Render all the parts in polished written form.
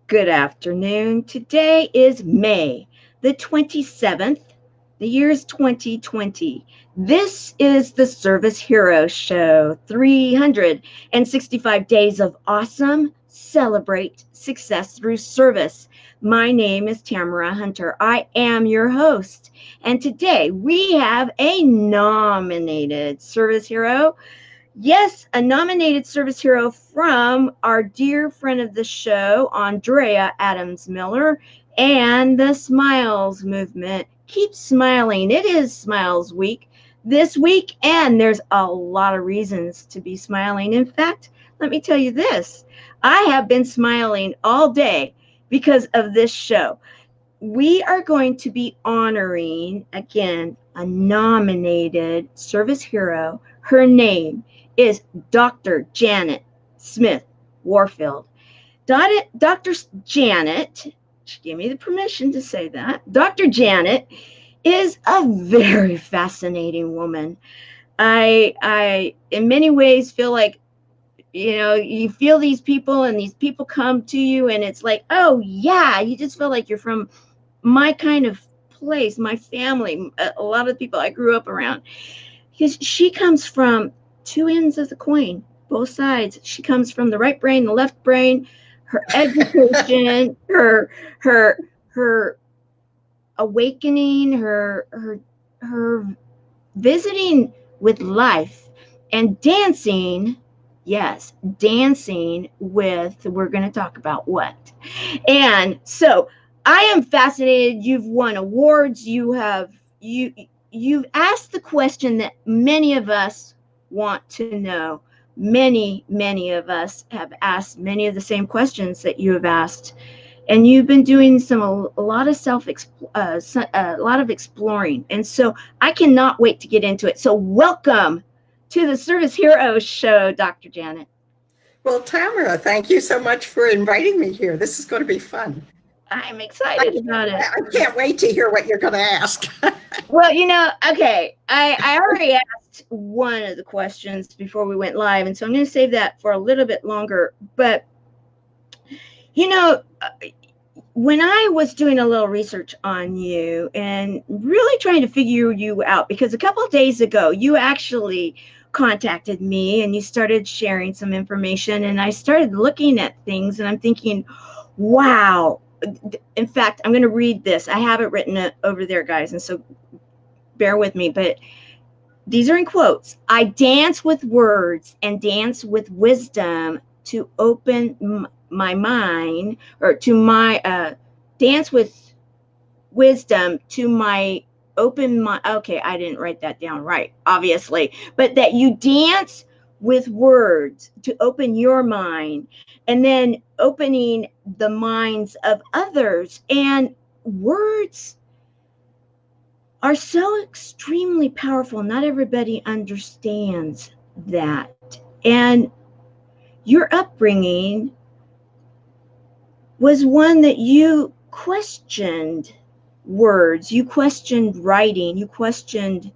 Good afternoon. Today is May the 27th. The year is 2020. This is the Service Hero Show. 365 days of awesome. Celebrate success through service. My name is Tamara Hunter. I am your host. And today we have a nominated service hero. Yes, a nominated service hero from our dear friend of the show, Andrea Adams Miller, and the Smiles Movement. Keep smiling. It is Smiles Week this week, and there's a lot of reasons to be smiling. In fact, let me tell you this. I have been smiling all day because of this show. We are going to be honoring, again, a nominated service hero. Her name is Dr. Janet Smith Warfield. Dr. Janet, she gave me the permission to say that. Dr. Janet is a very fascinating woman. I in many ways feel like, you feel these people and these people come to you and it's like, oh yeah, you just feel like you're from my kind of place, my family, a lot of the people I grew up around. Because she comes from two ends of the coin, both sides. She comes from the right brain, the left brain, her education, her awakening, her visiting with life and dancing. Yes, dancing with, we're going to talk about what. And so I am fascinated. You've won awards. You've asked the question that many of us want to know. Many of us have asked many of the same questions that you have asked, and you've been doing a lot of exploring. And so I cannot wait to get into it. So welcome to the Service Hero Show, Dr. Janet. Well, Tamara, thank you so much for inviting me here. This is going to be fun. I'm excited about it. I can't wait to hear what you're going to ask. Well, okay, I already asked one of the questions before we went live, and so I'm going to save that for a little bit longer. But, when I was doing a little research on you and really trying to figure you out, because a couple of days ago, you actually contacted me and you started sharing some information, and I started looking at things and I'm thinking, wow. In fact, I'm going to read this. I have it written over there, guys, and so bear with me, but these are in quotes. I dance with words and dance with wisdom to open my mind, or to my dance with wisdom to my open mind. Okay, I didn't write that down right, obviously, but that you dance with words to open your mind, and then opening the minds of others. And words are so extremely powerful. Not everybody understands that. And your upbringing was one that you questioned words, you questioned writing, you questioned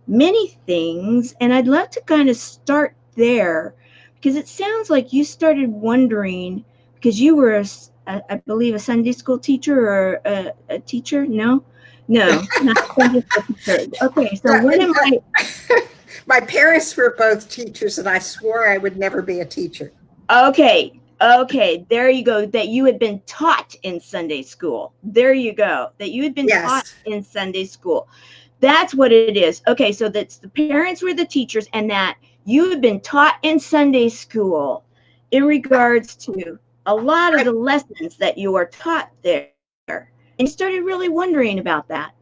many things. And I'd love to kind of start there, because it sounds like you started wondering, because you were, I believe, a Sunday school teacher or a teacher. No, not Sunday school teacher. Okay, so what am I? My parents were both teachers, and I swore I would never be a teacher. Okay, there you go. That you had been taught in Sunday school. There you go. That you had been taught in Sunday school. That's what it is. Okay, so that's the parents were the teachers, and that you had been taught in Sunday school in regards to a lot of the lessons that you are taught there. And you started really wondering about that.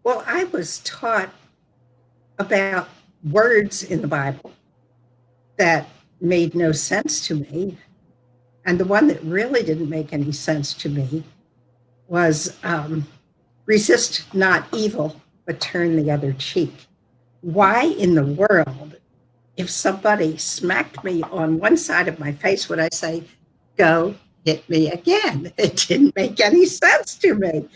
Well, I was taught about words in the Bible that made no sense to me. And the one that really didn't make any sense to me was resist not evil, but turn the other cheek. Why in the world, if somebody smacked me on one side of my face, would I say, go hit me again? It didn't make any sense to me.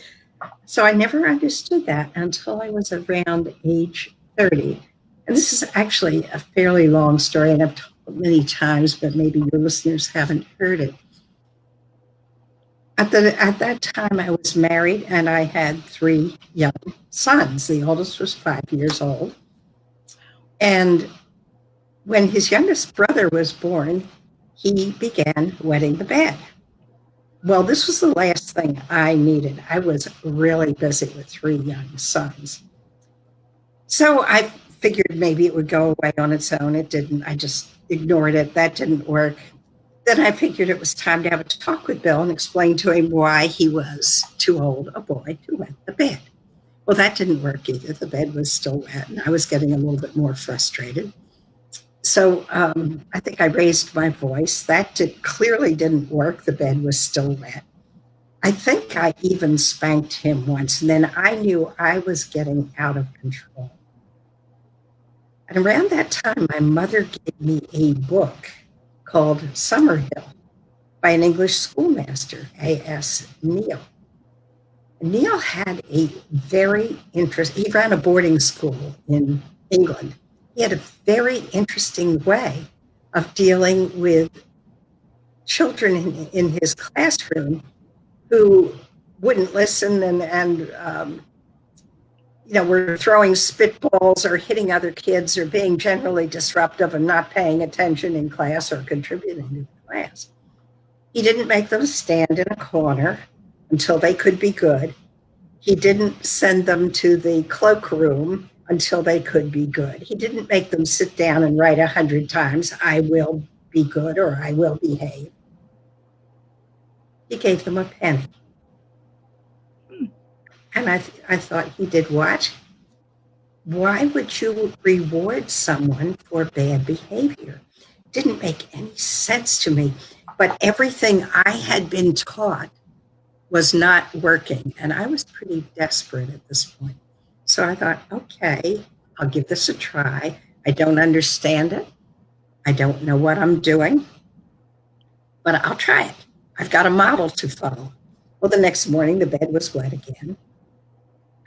So I never understood that until I was around age 30. And this is actually a fairly long story, and I've many times, but maybe your listeners haven't heard it. At that time, I was married and I had 3 young sons. The oldest was 5 years old. And when his youngest brother was born, he began wetting the bed. Well, this was the last thing I needed. I was really busy with 3 young sons. So I figured maybe it would go away on its own. It didn't. I just ignored it. That didn't work. Then I figured it was time to have a talk with Bill and explain to him why he was too old a boy to wet the bed. Well, that didn't work either. The bed was still wet, and I was getting a little bit more frustrated. So I think I raised my voice. That clearly didn't work. The bed was still wet. I think I even spanked him once, and then I knew I was getting out of control. And around that time, my mother gave me a book called Summerhill by an English schoolmaster, A.S. Neal. Neal had a very interesting, he ran a boarding school in England. He had a very interesting way of dealing with children in his classroom who wouldn't listen and were throwing spitballs or hitting other kids or being generally disruptive and not paying attention in class or contributing to the class. He didn't make them stand in a corner until they could be good. He didn't send them to the cloakroom until they could be good. He didn't make them sit down and write 100 times, I will be good or I will behave. He gave them a penny. And I thought, he did what? Why would you reward someone for bad behavior? It didn't make any sense to me. But everything I had been taught was not working. And I was pretty desperate at this point. So I thought, okay, I'll give this a try. I don't understand it. I don't know what I'm doing, but I'll try it. I've got a model to follow. Well, the next morning, the bed was wet again.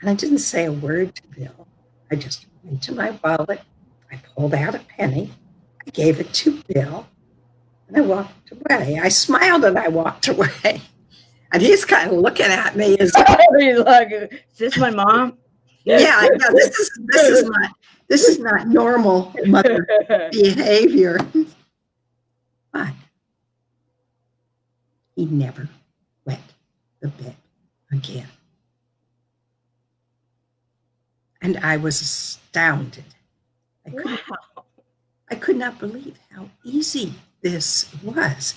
And I didn't say a word to Bill. I just went to my wallet. I pulled out a penny. I gave it to Bill. And I walked away. I smiled and I walked away. And he's kind of looking at me as He's like, is this my mom? yeah, this is not normal mother behavior. But he never wet the bed again. And I was astounded. I could not believe how easy this was.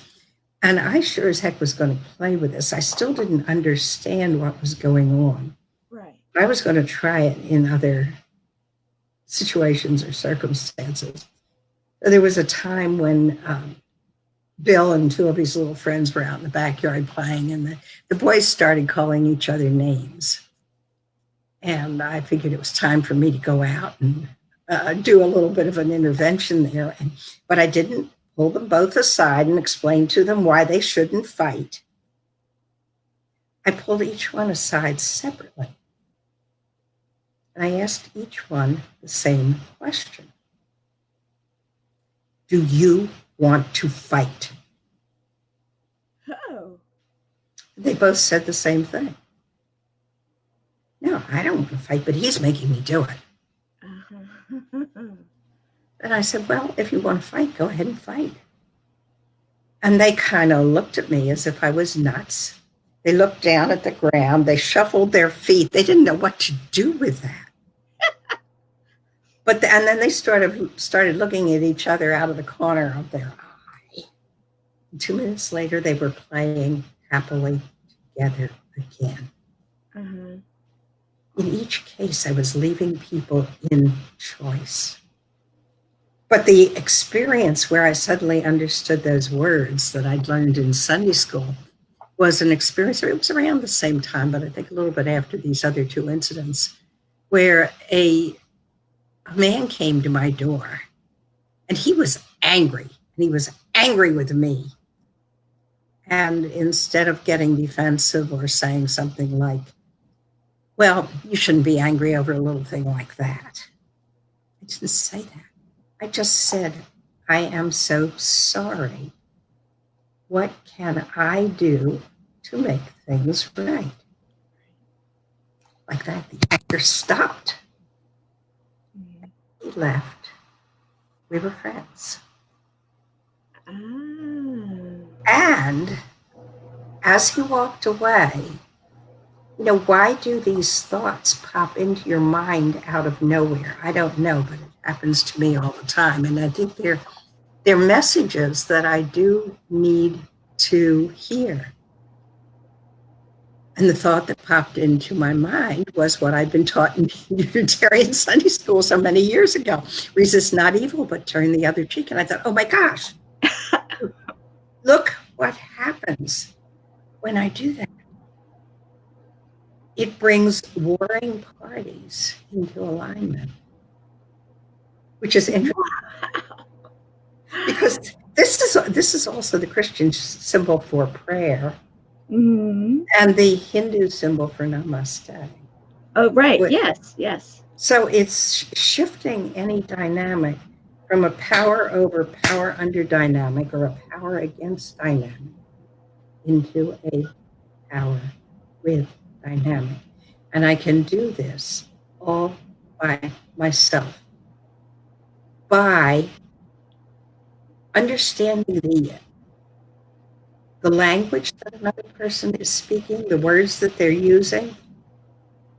And I sure as heck was going to play with this. I still didn't understand what was going on. Right. I was going to try it in other situations or circumstances. There was a time when Bill and 2 of his little friends were out in the backyard playing, and the boys started calling each other names. And I figured it was time for me to go out and do a little bit of an intervention there. But I didn't pull them both aside and explain to them why they shouldn't fight. I pulled each one aside separately. And I asked each one the same question. Do you want to fight? Oh. They both said the same thing. No, I don't want to fight, but he's making me do it. And I said, well, if you want to fight, go ahead and fight. And they kind of looked at me as if I was nuts. They looked down at the ground. They shuffled their feet. They didn't know what to do with that. And then they started looking at each other out of the corner of their eye. And 2 minutes later, they were playing happily together again. In each case, I was leaving people in choice. But the experience where I suddenly understood those words that I'd learned in Sunday school was an experience, it was around the same time, but I think a little bit after these other 2 incidents, where a man came to my door and he was angry, and he was angry with me. And instead of getting defensive or saying something like, well, you shouldn't be angry over a little thing like that, I didn't say that. I just said, I am so sorry. What can I do to make things right? Like that, the actor stopped. He left. We were friends. And as he walked away, why do these thoughts pop into your mind out of nowhere? I don't know, but it happens to me all the time. And I think they're messages that I do need to hear. And the thought that popped into my mind was what I'd been taught in Unitarian Sunday school so many years ago. Resist not evil, but turn the other cheek. And I thought, oh my gosh, look what happens when I do that. It brings warring parties into alignment, which is interesting. Because this is also the Christian symbol for prayer. And the Hindu symbol for namaste. Oh, right. Yes. So it's shifting any dynamic from a power over power under dynamic or a power against dynamic into a power with dynamic. And I can do this all by myself by understanding the language that another person is speaking, the words that they're using,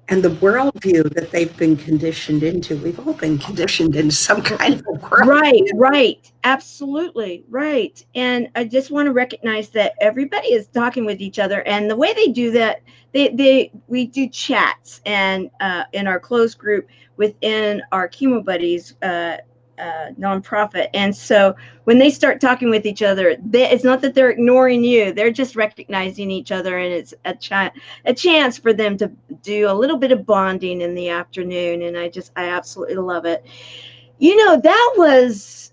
and the worldview that they've been conditioned into. We've all been conditioned into some kind of a worldview. Right. Absolutely. Right. And I just want to recognize that everybody is talking with each other. And the way they do that, we do chats and in our closed group within our Chemo Buddies nonprofit. And so when they start talking with each other, it's not that they're ignoring you, they're just recognizing each other, and it's a chance for them to do a little bit of bonding in the afternoon. And I absolutely love it. That was,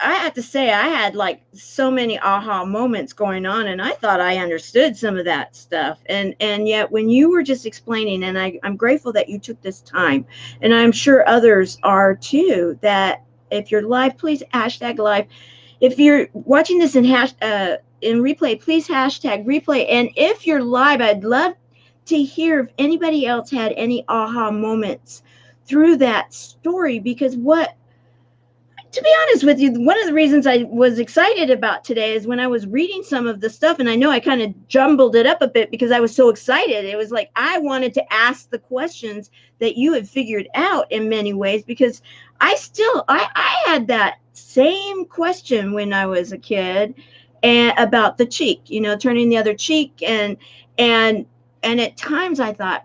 I have to say, I had like so many aha moments going on, and I thought I understood some of that stuff. And yet when you were just explaining, and I'm grateful that you took this time, and I'm sure others are too, that if you're live, please hashtag live. If you're watching this in replay, please hashtag replay. And if you're live, I'd love to hear if anybody else had any aha moments through that story, because to be honest with you, one of the reasons I was excited about today is when I was reading some of the stuff, and I know I kind of jumbled it up a bit because I was so excited. It was like I wanted to ask the questions that you had figured out in many ways, because I had that same question when I was a kid, and about the cheek, turning the other cheek, and at times I thought,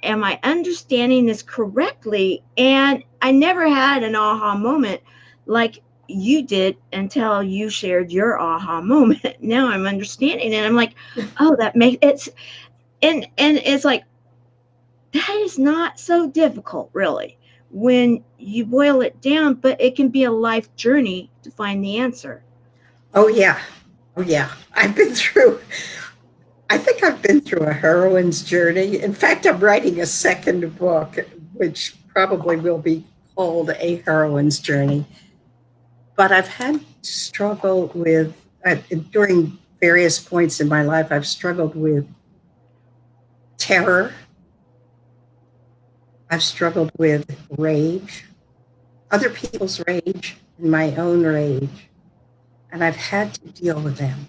am I understanding this correctly? And I never had an aha moment like you did until you shared your aha moment. Now I'm understanding, and I'm like, oh, that makes it's, and it's like, that is not so difficult, really, when you boil it down, but it can be a life journey to find the answer. Oh yeah. I think I've been through a heroine's journey. In fact, I'm writing a second book, which probably will be called A Heroine's Journey. But I've had to struggle with, during various points in my life, I've struggled with terror. I've struggled with rage, other people's rage, and my own rage. And I've had to deal with them.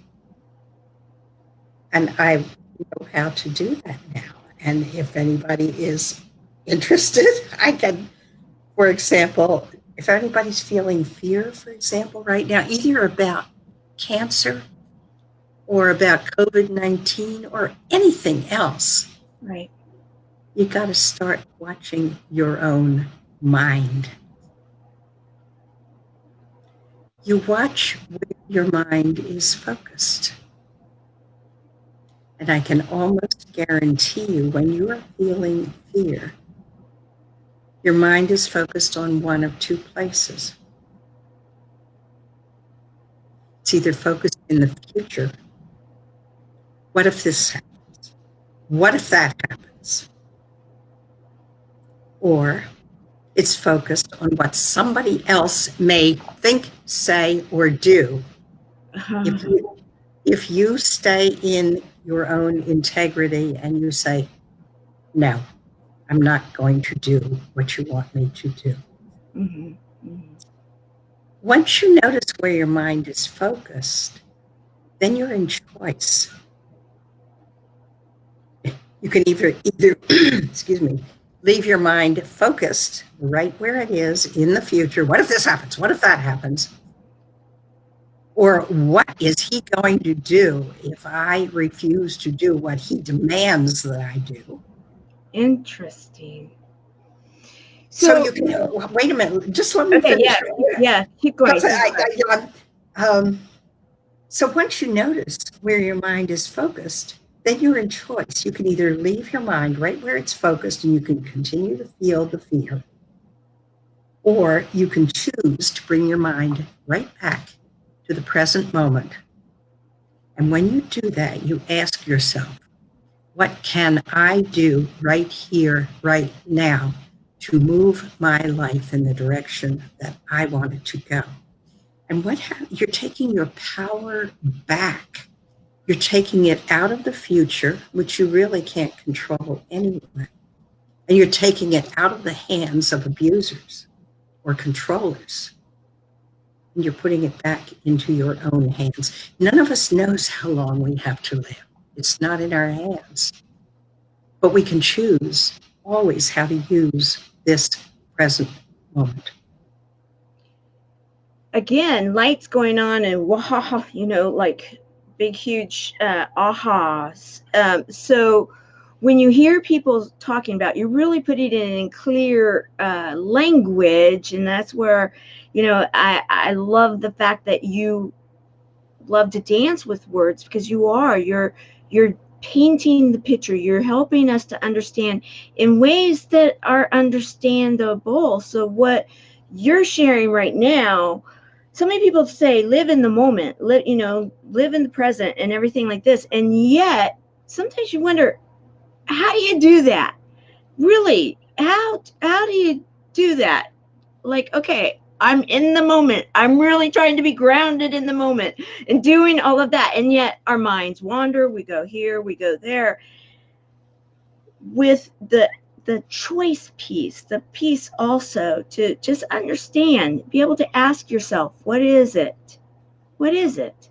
And I know how to do that now. And if anybody is interested, I can, for example, if anybody's feeling fear, for example, right now, either about cancer or about COVID-19 or anything else, Right. you got to start watching your own mind. You watch where your mind is focused. And I can almost guarantee you, when you are feeling fear, your mind is focused on one of two places. It's either focused in the future. What if this What if that happens? Or It's focused on what somebody else may think, say, or do. If you stay in your own integrity and you say, no, I'm not going to do what you want me to do. Mhm, mhm. Once you notice where your mind is focused, then you're in choice. You can either excuse me, leave your mind focused right where it is in the future. What if this happens? What if that happens? Or what is he going to do if I refuse to do what he demands that I do? Interesting. So So, you can, wait a minute, just let me okay, finish. yeah, keep going. Because so once you notice where your mind is focused, then you're in choice. You can either leave your mind right where it's focused and you can continue to feel the fear, or you can choose to bring your mind right back to the present moment. And when you do that, you ask yourself, what can I do right here, right now, to move my life in the direction that I want it to go? And you're taking your power back. You're taking it out of the future, which you really can't control anyway. And you're taking it out of the hands of abusers or controllers. And you're putting it back into your own hands. None of us knows how long we have to live. It's not in our hands. But we can choose always how to use this present moment. again, lights going on and wow, like big, huge ahas. So when you hear people talking about, you really put it in clear language, and that's where, I love the fact that you love to dance with words, because you're painting the picture. You're helping us to understand in ways that are understandable. So what you're sharing right now, so many people say live in the moment, live in the present and everything like this, and yet sometimes you wonder, how do you do that? Really, how do you do that? Like, okay, I'm in the moment. I'm really trying to be grounded in the moment and doing all of that. And yet our minds wander. We go here, we go there. With the choice piece, the piece also to just understand, be able to ask yourself, what is it? What is it?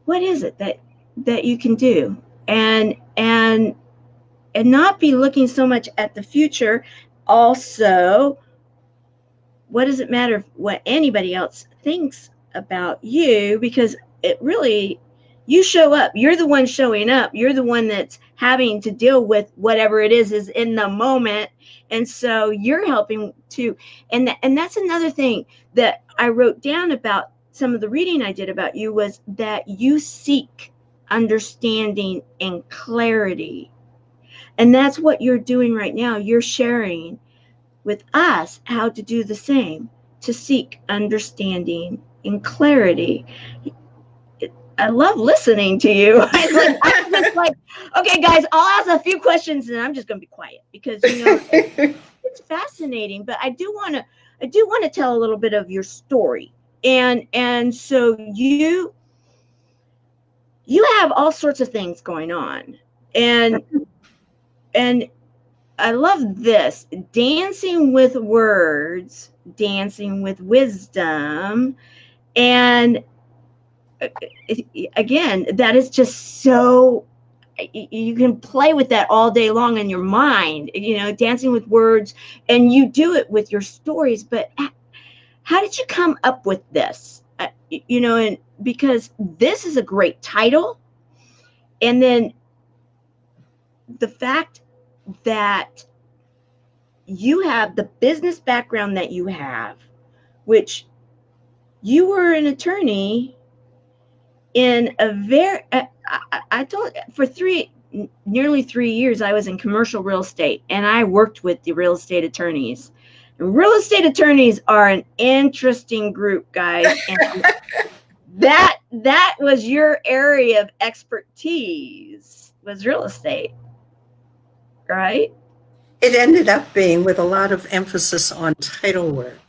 What is it that you can do? And not be looking so much at the future. Also, what does it matter what anybody else thinks about you? Because it really, you show up, you're the one showing up, you're the one that's having to deal with whatever it is in the moment. And so you're helping to, and that's another thing that I wrote down about some of the reading I did about you, was that you seek understanding and clarity. And that's what you're doing right now. You're sharing with us how to do the same, to seek understanding and clarity. I love listening to you. I'm just like, okay, guys, I'll ask a few questions and I'm just going to be quiet, because it's fascinating. But I do want to tell a little bit of your story, and so you have all sorts of things going on, and I love this, dancing with words, dancing with wisdom. And again, that is just so, you can play with that all day long in your mind, dancing with words, and you do it with your stories. But how did you come up with this? And because this is a great title. And then the fact that you have the business background that you have, which you were an attorney in a very, I told, for nearly 3 years, I was in commercial real estate, and I worked with the real estate attorneys. And real estate attorneys are an interesting group, guys. And that was your area of expertise, was real estate, right? It ended up being with a lot of emphasis on title work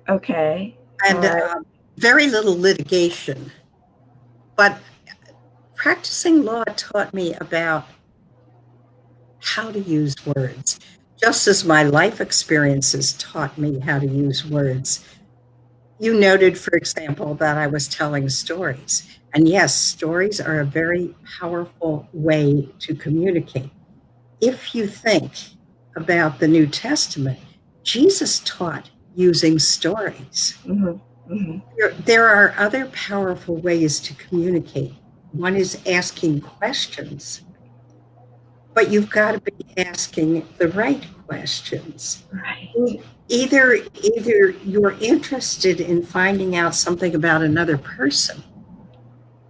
Okay. All and right. very little litigation. But practicing law taught me about how to use words, just as my life experiences taught me how to use words. You noted, for example, that I was telling stories. And yes, stories are a very powerful way to communicate. If you think about the New Testament, Jesus taught using stories. Mm-hmm. Mm-hmm. There are other powerful ways to communicate. One is asking questions, but you've got to be asking the right questions. Right. Either you're interested in finding out something about another person,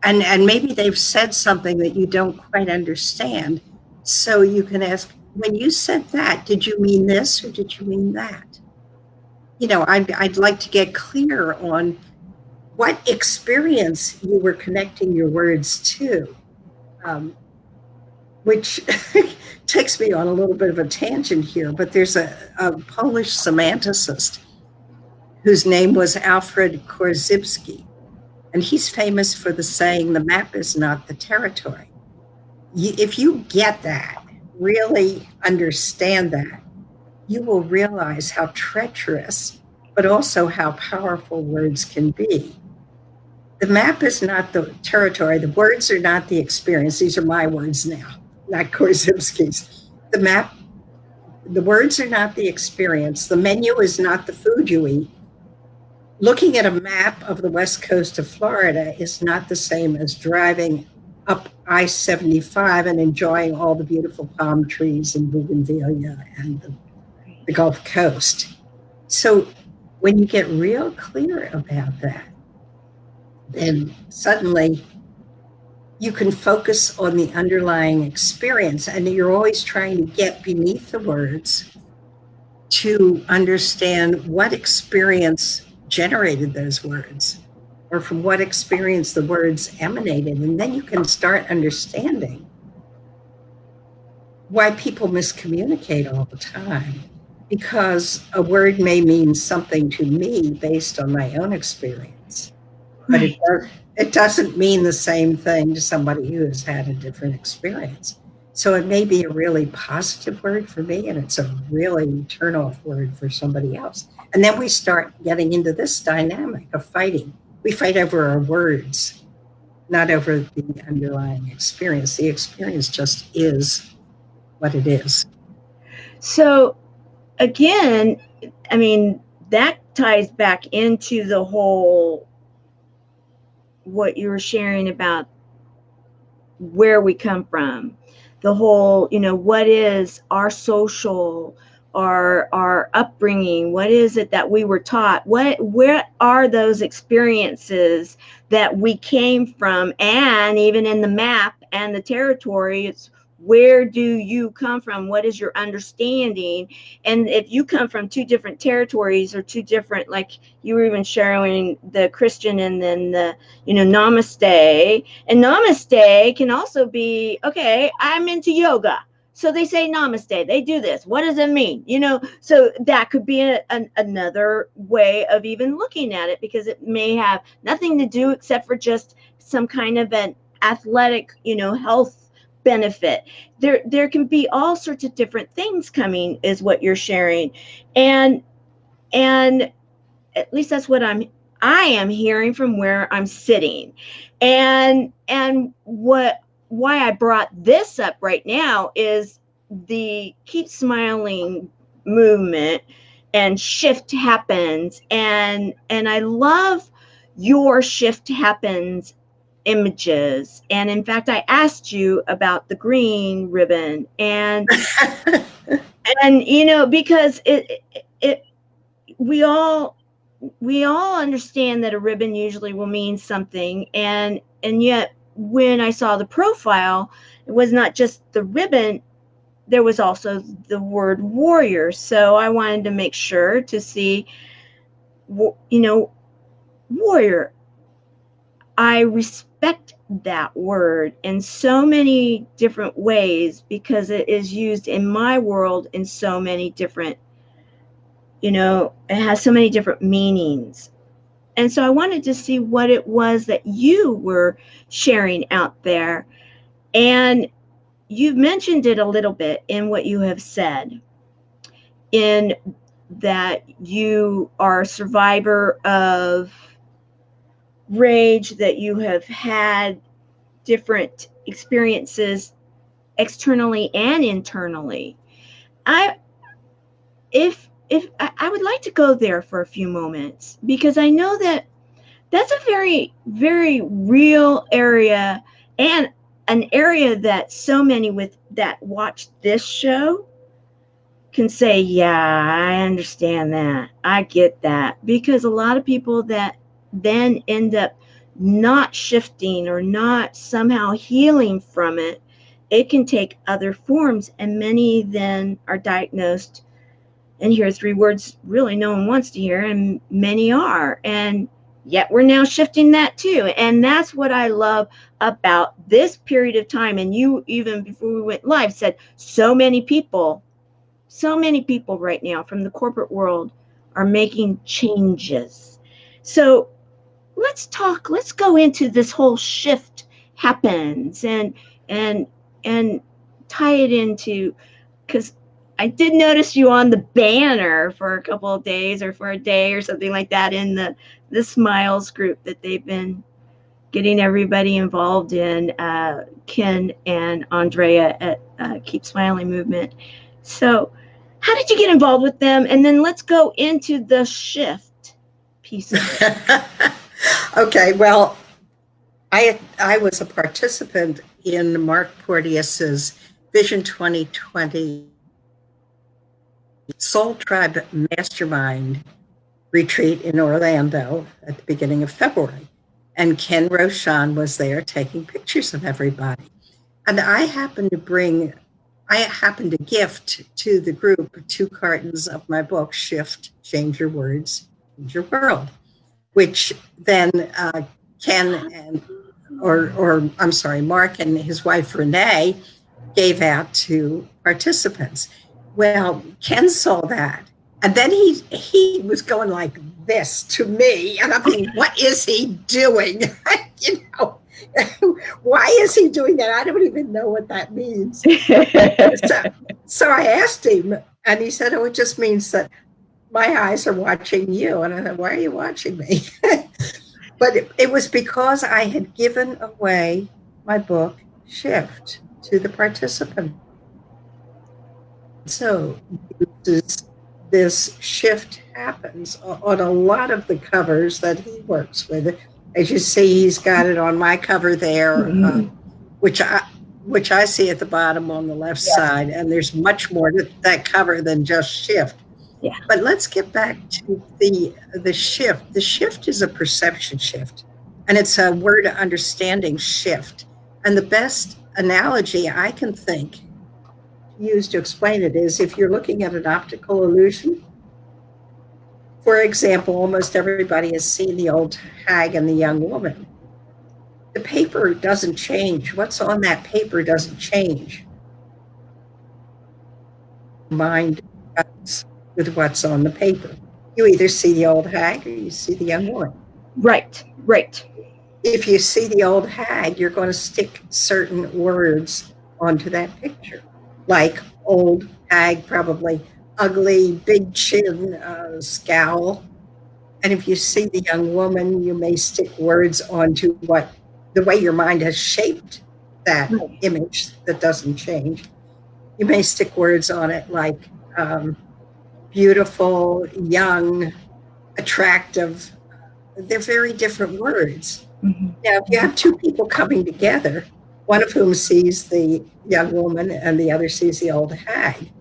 and maybe they've said something that you don't quite understand, so you can ask, when you said that, did you mean this or did you mean that? I'd like to get clear on what experience you were connecting your words to, which takes me on a little bit of a tangent here, but there's a Polish semanticist whose name was Alfred Korzybski, and he's famous for the saying, the map is not the territory. If you get that, really understand that, you will realize how treacherous, but also how powerful words can be. The map is not the territory. The words are not the experience. These are my words now, not Korzybski's. The words are not the experience. The menu is not the food you eat. Looking at a map of the west coast of Florida is not the same as driving up I-75 and enjoying all the beautiful palm trees and bougainvillea and the Gulf Coast. So when you get real clear about that, then suddenly you can focus on the underlying experience, and you're always trying to get beneath the words to understand what experience generated those words, or from what experience the words emanated. And then you can start understanding why people miscommunicate all the time, because a word may mean something to me based on my own experience, but Right. it doesn't mean the same thing to somebody who has had a different experience. So it may be a really positive word for me, and it's a really turn off word for somebody else. And then we start getting into this dynamic of fighting. We fight over our words, not over the underlying experience. The experience just is what it is. So again, I mean, that ties back into the whole what you were sharing about where we come from, the whole, what is our social, our upbringing, what is it that we were taught, where are those experiences that we came from, and even in the map and the territory, it's where do you come from, what is your understanding. And if you come from two different territories, or two different, like you were even sharing the Christian and then the namaste. And namaste can also be, okay, I'm into yoga, so they say namaste, they do this, what does it mean, so that could be another way of even looking at it, because it may have nothing to do except for just some kind of an athletic, health benefit. There can be all sorts of different things coming, is what you're sharing. And at least that's what I am hearing from where I'm sitting. And why I brought this up right now is the keep smiling movement and shift happens. And I love your shift happens images. And in fact, I asked you about the green ribbon, and because it we all understand that a ribbon usually will mean something, and yet when I saw the profile, it was not just the ribbon, there was also the word warrior. So I wanted to make sure to see, warrior. I respect that word in so many different ways because it is used in my world in so many different, it has so many different meanings. And so I wanted to see what it was that you were sharing out there. And you've mentioned it a little bit in what you have said, in that you are a survivor of rage, that you have had different experiences externally and internally. I if I would like to go there for a few moments, because I know that that's a very, very real area, and an area that so many with that watch this show can say, yeah, I understand that. I get that. Because a lot of people that then end up not shifting or not somehow healing from it, it can take other forms. And many then are diagnosed and hear three words really no one wants to hear, and many are. And yet we're now shifting that too. And that's what I love about this period of time. And you, even before we went live, said so many people right now from the corporate world are making changes. So let's go into this whole shift happens, and and tie it into, because I did notice you on the banner for a couple of days, or for a day or something like that, in the Smiles group that they've been getting everybody involved in, Ken and Andrea at Keep Smiling Movement. So how did you get involved with them? And then let's go into the shift piece of it. Okay, well, I was a participant in Mark Porteous's Vision 2020 Soul Tribe Mastermind retreat in Orlando at the beginning of February. And Ken Roshan was there taking pictures of everybody. And I happened to gift to the group 2 cartons of my book, Shift, Change Your Words, Change Your World, which then Ken Mark and his wife Renee gave out to participants. Well, Ken saw that, and then he was going like this to me, and I'm thinking, what is he doing? Why is he doing that? I don't even know what that means. So I asked him, and he said, oh, it just means that my eyes are watching you. And I thought, why are you watching me? But it was because I had given away my book, Shift, to the participant. So this shift happens on a lot of the covers that he works with. As you see, he's got it on my cover there, which I see at the bottom on the left side. And there's much more to that cover than just shift. Yeah. But let's get back to the shift. The shift is a perception shift, and it's a word understanding shift. And the best analogy I can think to use to explain it is, if you're looking at an optical illusion, for example, almost everybody has seen the old hag and the young woman. The paper doesn't change. What's on that paper doesn't change. Mind does with what's on the paper. You either see the old hag or you see the young woman. Right. If you see the old hag, you're going to stick certain words onto that picture, like old hag, probably ugly, big chin, scowl. And if you see the young woman, you may stick words onto the way your mind has shaped that image that doesn't change. You may stick words on it like beautiful, young, attractive. They're very different words. Mm-hmm. Now, if you have 2 people coming together, one of whom sees the young woman and the other sees the old hag,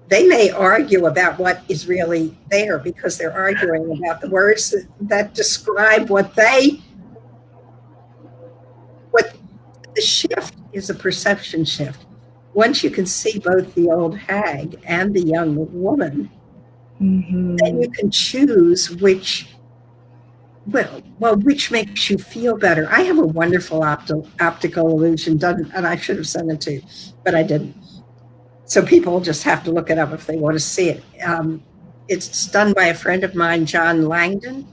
they may argue about what is really there, because they're arguing about the words that describe what the shift is a perception shift. Once you can see both the old hag and the young woman, then you can choose which well, which makes you feel better. I have a wonderful optical illusion done, and I should have sent it to you, but I didn't. So people just have to look it up if they want to see it. It's done by a friend of mine, John Langdon.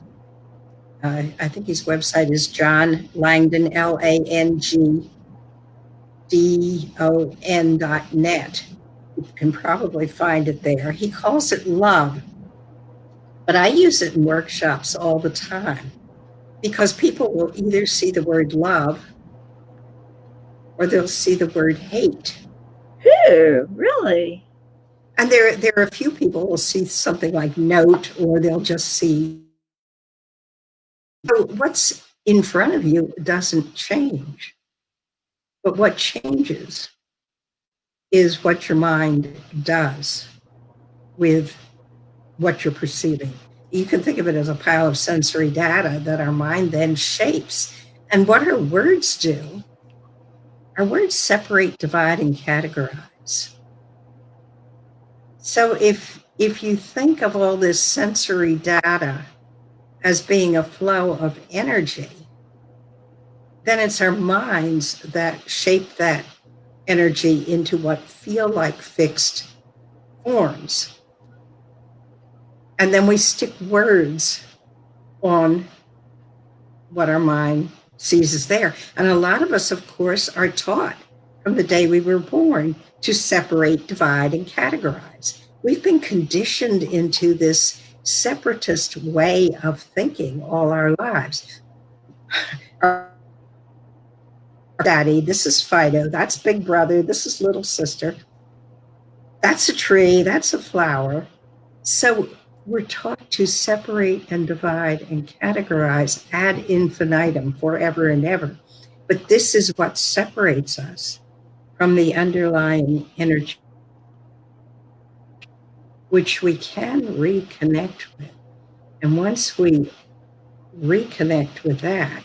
I think his website is John Langdon, LANGDON.net. You can probably find it there. He calls it love, but I use it in workshops all the time because people will either see the word love or they'll see the word hate. Ooh, really? And there are a few people who will see something like note, or they'll just see. So what's in front of you doesn't change. But what changes is what your mind does with what you're perceiving. You can think of it as a pile of sensory data that our mind then shapes. And what our words do, our words separate, divide, and categorize. So if you think of all this sensory data as being a flow of energy, then it's our minds that shape that energy into what feel like fixed forms. And then we stick words on what our mind sees as there. And a lot of us, of course, are taught from the day we were born to separate, divide, and categorize. We've been conditioned into this separatist way of thinking all our lives. Daddy, this is Fido, that's big brother, this is little sister, that's a tree, that's a flower. So we're taught to separate and divide and categorize ad infinitum, forever and ever. But this is what separates us from the underlying energy, which we can reconnect with. And once we reconnect with that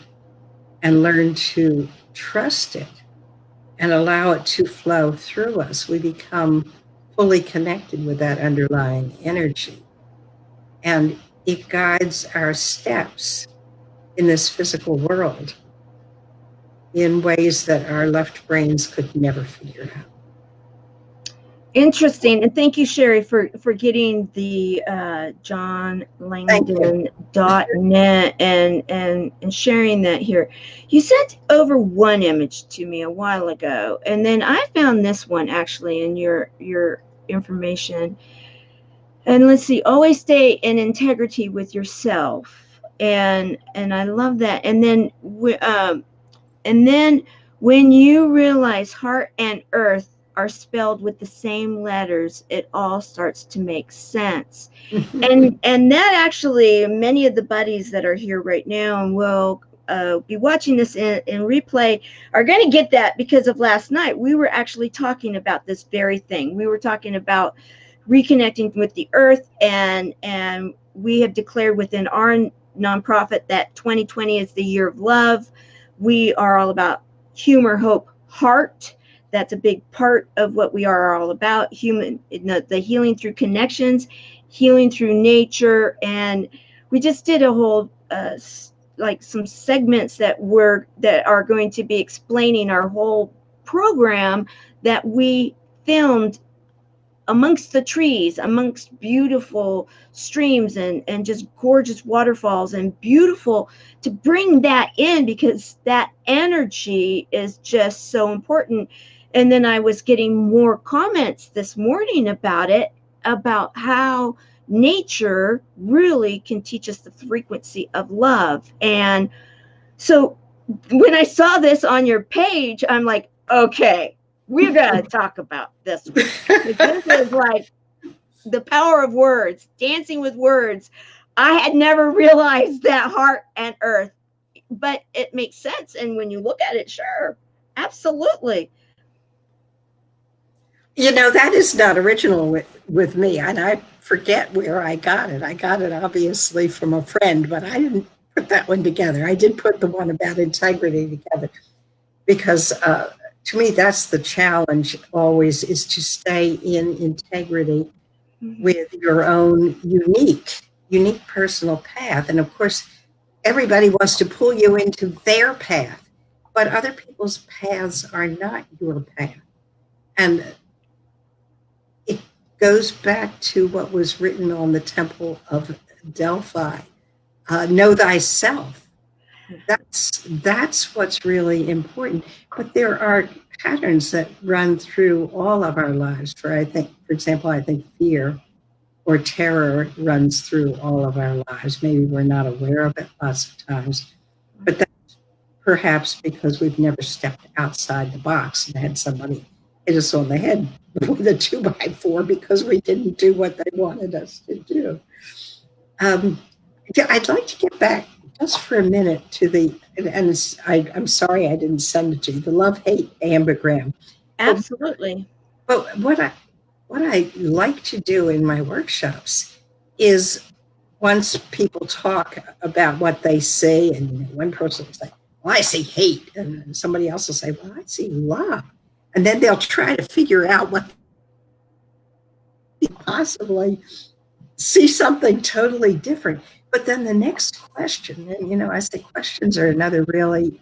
and learn to trust it and allow it to flow through us, we become fully connected with that underlying energy. And it guides our steps in this physical world in ways that our left brains could never figure out. Interesting. And thank you, Sherry, for getting the johnlangdon.net and sharing that here. You sent over one image to me a while ago, and then I found this one actually in your information. And let's see, always stay in integrity with yourself. And I love that. And then when you realize heart and earth are spelled with the same letters, it all starts to make sense. and that actually, many of the buddies that are here right now and will be watching this in replay are going to get that, because of last night. We were actually talking about this very thing. We were talking about reconnecting with the earth, and we have declared within our nonprofit that 2020 is the year of love. We are all about humor, hope, heart. That's a big part of what we are all about. The healing through connections, healing through nature. And we just did a whole like some segments that are going to be explaining our whole program that we filmed amongst the trees, amongst beautiful streams and just gorgeous waterfalls, and beautiful to bring that in, because that energy is just so important. And then I was getting more comments this morning about it, about how nature really can teach us the frequency of love. And so when I saw this on your page, I'm like, okay, we're going to talk about this one. This is like the power of words, dancing with words. I had never realized that heart and earth, but it makes sense. And when you look at it, sure, absolutely. You know, that is not original with me, and I forget where I got it. I got it obviously from a friend, but I didn't put that one together. I did put the one about integrity together because to me, that's the challenge always, is to stay in integrity with your own unique personal path. And of course, everybody wants to pull you into their path, but other people's paths are not your path. And it goes back to what was written on the Temple of Delphi, know thyself. That's what's really important. But there are patterns that run through all of our lives. For example, I think fear or terror runs through all of our lives. Maybe we're not aware of it lots of times, but that's perhaps because we've never stepped outside the box and had somebody hit us on the head with a 2x4 because we didn't do what they wanted us to do. I'd like to get back just for a minute to I'm sorry I didn't send it to you, the love-hate ambigram. Absolutely. But what I like to do in my workshops is, once people talk about what they see, and one person will say, well, I see hate, and somebody else will say, well, I see love. And then they'll try to figure out what they possibly see something totally different. But then the next question, and I say questions are another really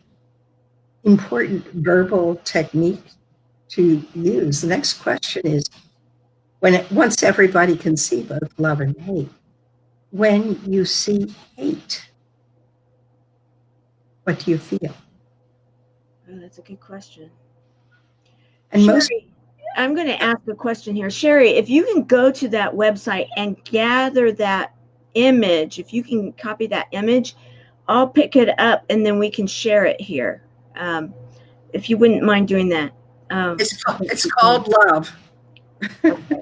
important verbal technique to use. The next question is, once everybody can see both love and hate, when you see hate, what do you feel? Oh, that's a good question. And Sherry, I'm going to ask a question here. Sherry, if you can go to that website and gather that image, if you can copy that image, I'll pick it up and then we can share it here. If you wouldn't mind doing that. It's called love. Okay.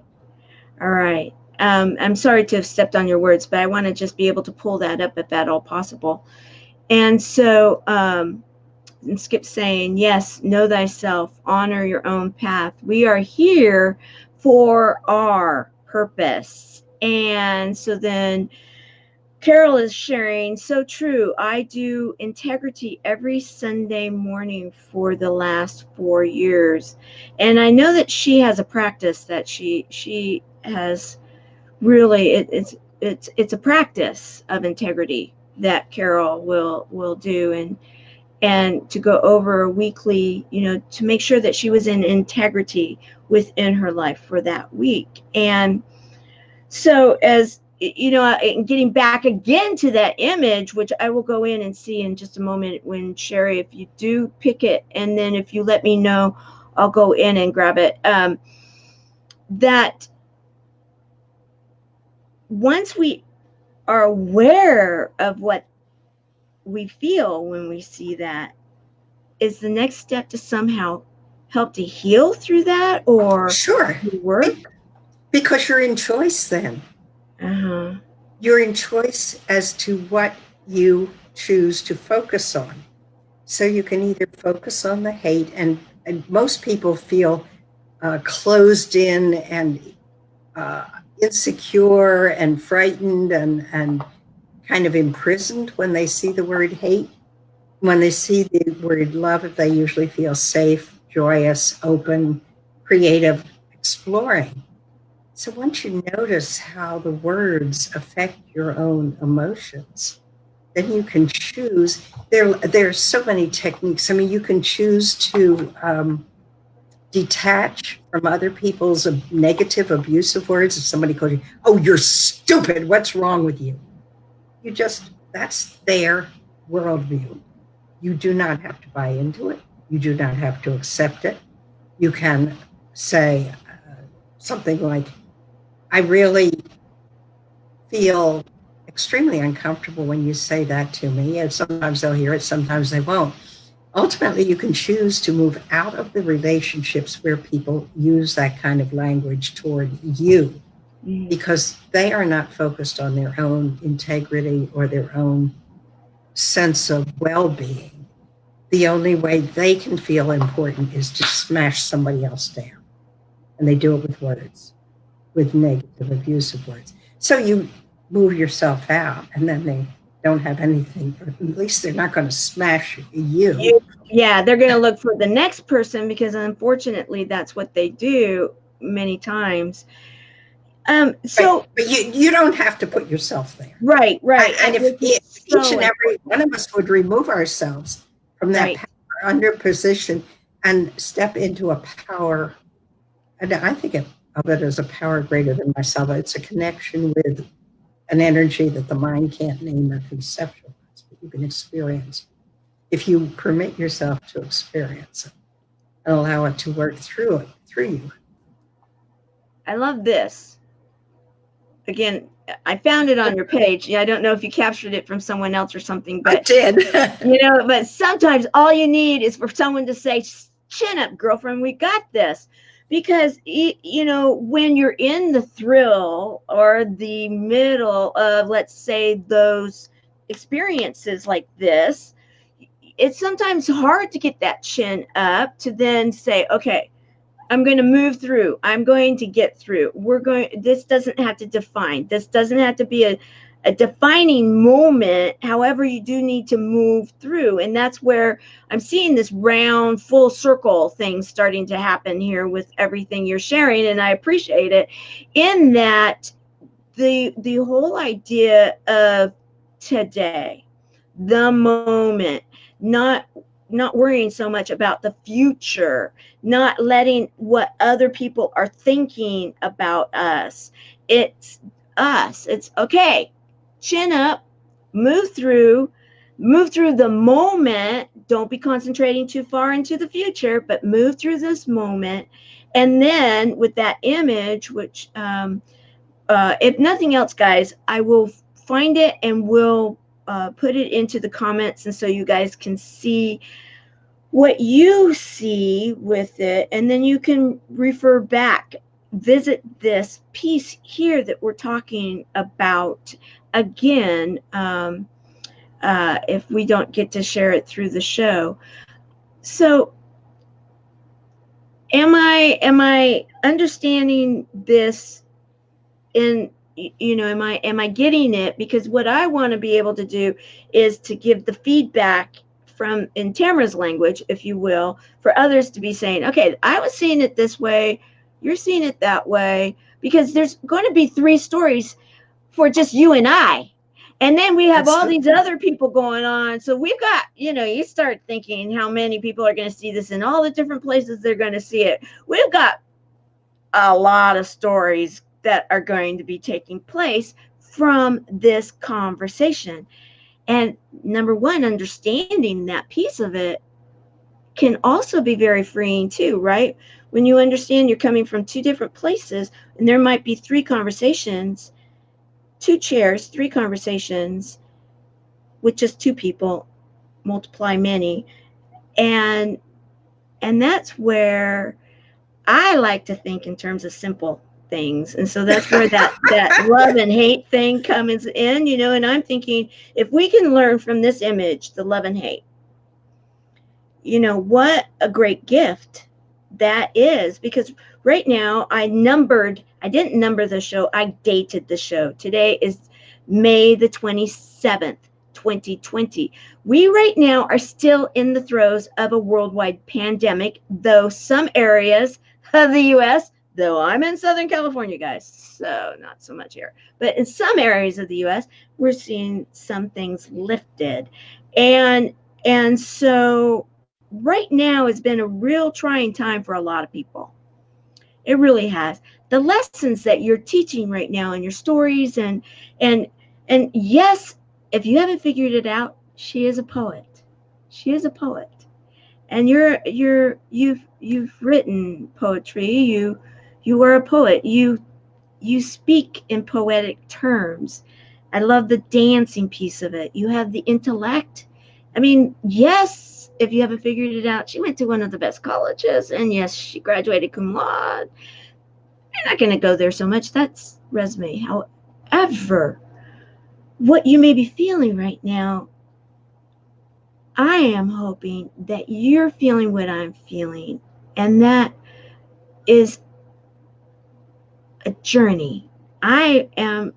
All right. I'm sorry to have stepped on your words, but I want to just be able to pull that up if at all possible. And so, and Skip's saying, yes, know thyself, honor your own path. We are here for our purpose. And so then Carol is sharing, so true. I do integrity every Sunday morning for the last 4 years. And I know that she has a practice that she has really, it's a practice of integrity that Carol will do, and to go over weekly, to make sure that she was in integrity within her life for that week. And so, as getting back again to that image, which I will go in and see in just a moment, when Sherry, if you do pick it, and then if you let me know, I'll go in and grab it. That once we are aware of what we feel when we see that, is the next step to somehow help to heal through that, or sure, work? Because you're in choice then. Uh-huh. You're in choice as to what you choose to focus on. So you can either focus on the hate, and most people feel closed in and insecure and frightened and kind of imprisoned when they see the word hate. When they see the word love, they usually feel safe, joyous, open, creative, exploring. So once you notice how the words affect your own emotions, then you can choose. There are so many techniques. I mean, you can choose to detach from other people's negative, abusive words. If somebody calls you, oh, you're stupid, what's wrong with you? That's their worldview. You do not have to buy into it. You do not have to accept it. You can say something like, I really feel extremely uncomfortable when you say that to me. And sometimes they'll hear it, sometimes they won't. Ultimately, you can choose to move out of the relationships where people use that kind of language toward you, because they are not focused on their own integrity or their own sense of well-being. The only way they can feel important is to smash somebody else down. And they do it with words, with negative, abusive words. So you move yourself out, and then they don't have anything, or at least they're not going to smash you. Yeah, they're going to look for the next person, because unfortunately that's what they do many times. So, but you don't have to put yourself there. right. And if Which is each so and every important. one of us would remove ourselves from that Right. power under position and step into a power, and I think of it as a power greater than myself. It's a connection with an energy that the mind can't name or conceptualize, but you can experience if you permit yourself to experience it and allow it to work through you. I love this. Again, I found it on your page. Yeah, I don't know if you captured it from someone else or something, I but did. but sometimes all you need is for someone to say, "Chin up, girlfriend, we got this." Because when you're in the thrill or the middle of, let's say, those experiences like this, it's sometimes hard to get that chin up to then say, okay, I'm going to move through. I'm going to get through. This doesn't have to define. This doesn't have to be a defining moment. However, you do need to move through. And that's where I'm seeing this round, full circle thing starting to happen here with everything you're sharing. And I appreciate it in that the whole idea of today, the moment, not worrying so much about the future, not letting what other people are thinking about us. It's us. It's okay. Chin up, move through the moment. Don't be concentrating too far into the future, but move through this moment. And then with that image, which if nothing else, guys, I will find it and we'll put it into the comments, and so you guys can see what you see with it, and then you can refer back, visit this piece here that we're talking about again, if we don't get to share it through the show. So am I understanding this in, am I getting it? Because what I want to be able to do is to give the feedback from, in Tamara's language, if you will, for others to be saying, okay, I was seeing it this way, you're seeing it that way, because there's going to be 3 stories for just you and I. And then we have all these other people going on. So we've got, you start thinking how many people are going to see this in all the different places they're going to see it. We've got a lot of stories that are going to be taking place from this conversation. And number one, understanding that piece of it can also be very freeing too, right? When you understand you're coming from 2 different places and there might be 3 conversations, 2 chairs, 3 conversations with just 2 people, multiply many. And that's where I like to think in terms of simple things. And so that's where that love and hate thing comes in, and I'm thinking, if we can learn from this image, the love and hate, what a great gift that is. Because right now I didn't number the show, I dated the show. Today is May the 27th, 2020. We right now are still in the throes of a worldwide pandemic, though some areas of the US, though I'm in Southern California, guys, so not so much here, but in some areas of the US, we're seeing some things lifted. And so right now has been a real trying time for a lot of people. It really has. The lessons that you're teaching right now in your stories, and yes, if you haven't figured it out, she is a poet. She is a poet. And you've written poetry. You are a poet. You speak in poetic terms. I love the dancing piece of it. You have the intellect. I mean, yes, if you haven't figured it out, she went to one of the best colleges, and yes, she graduated cum laude. You're not going to go there so much. That's resume. However, what you may be feeling right now, I am hoping that you're feeling what I'm feeling, and that is a journey. I am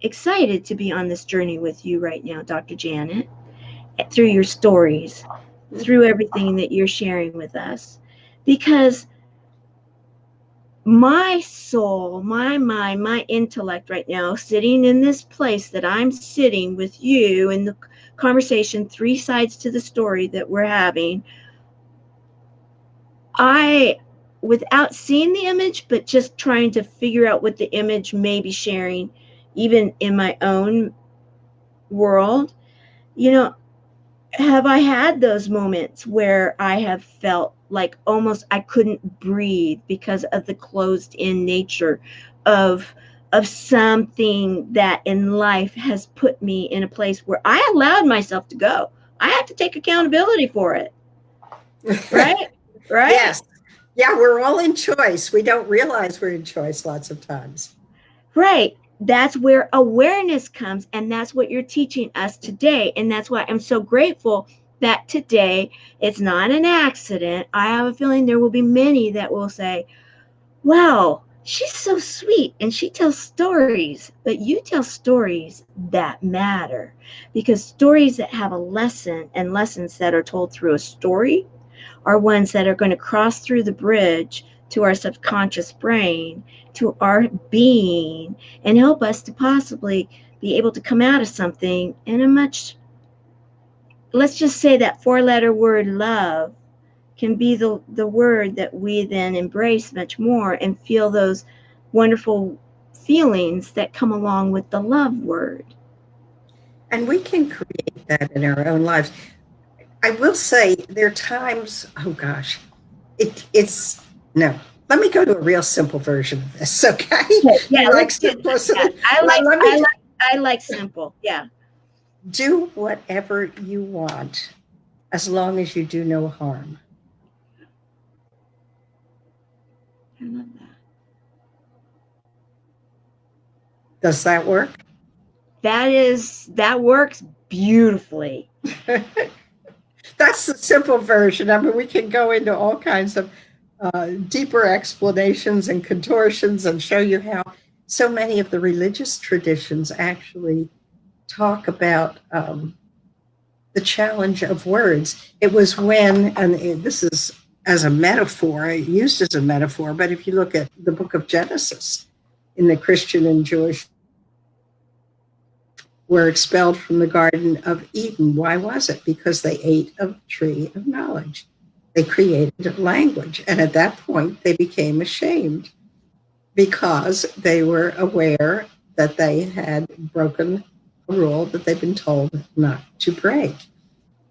excited to be on this journey with you right now, Dr. Janet, through your stories, through everything that you're sharing with us, because my soul, my mind, my intellect right now, sitting in this place that I'm sitting with you in the conversation, three sides to the story that we're having, I, without seeing the image, but just trying to figure out what the image may be sharing, even in my own world, you know, have I had those moments where I have felt like almost I couldn't breathe because of the closed in nature of something that in life has put me in a place where I allowed myself to go. I have to take accountability for it. Right? Right? Yes. Yeah, we're all in choice. We don't realize we're in choice lots of times. Right. That's where awareness comes. And that's what you're teaching us today. And that's why I'm so grateful that today it's not an accident. I have a feeling there will be many that will say, wow, she's so sweet and she tells stories, but you tell stories that matter, because stories that have a lesson and lessons that are told through a story are ones that are going to cross through the bridge to our subconscious brain, to our being, and help us to possibly be able to come out of something in a much, let's just say that four-letter word love can be the word that we then embrace much more and feel those wonderful feelings that come along with the love word. And we can create that in our own lives. I will say there are times, oh gosh, it's no. Let me go to a real simple version of this, okay? Okay, yeah, You like let's do that. Yeah, simplicity? Let me I like simple. Yeah. do whatever you want as long as you do no harm. I love that. Does that work? That works beautifully. That's the simple version. I mean, we can go into all kinds of deeper explanations and contortions and show you how so many of the religious traditions actually talk about the challenge of words. It was when, and this is as a metaphor, used as a metaphor, but if you look at the book of Genesis in the Christian and Jewish, were expelled from the Garden of Eden. Why was it? Because they ate of the tree of knowledge. They created a language. And at that point, they became ashamed because they were aware that they had broken a rule that they've been told not to break.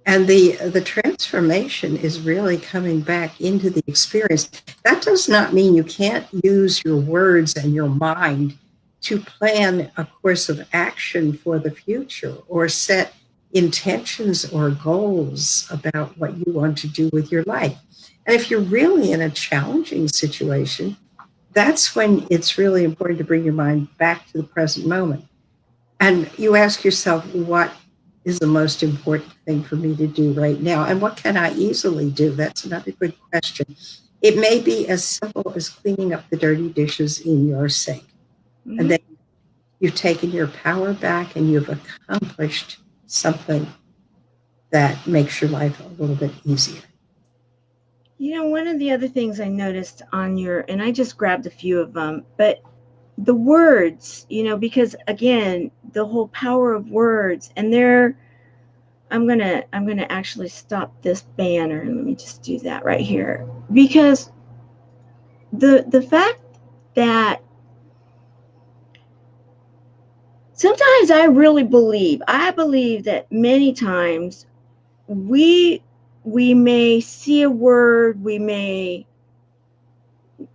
And the transformation is really coming back into the experience. That does not mean you can't use your words and your mind to plan a course of action for the future or set intentions or goals about what you want to do with your life. And if you're really in a challenging situation, that's when it's really important to bring your mind back to the present moment. And you ask yourself, what is the most important thing for me to do right now? And what can I easily do? That's another good question. It may be as simple as cleaning up the dirty dishes in your sink. Mm-hmm. And then you've taken your power back and you've accomplished something that makes your life a little bit easier. You know, one of the other things I noticed on your, and I just grabbed a few of them, but the words, you know, because again, the whole power of words, and I'm gonna actually stop this banner. Let me just do that right here, because the fact that sometimes I believe that many times we may see a word, we may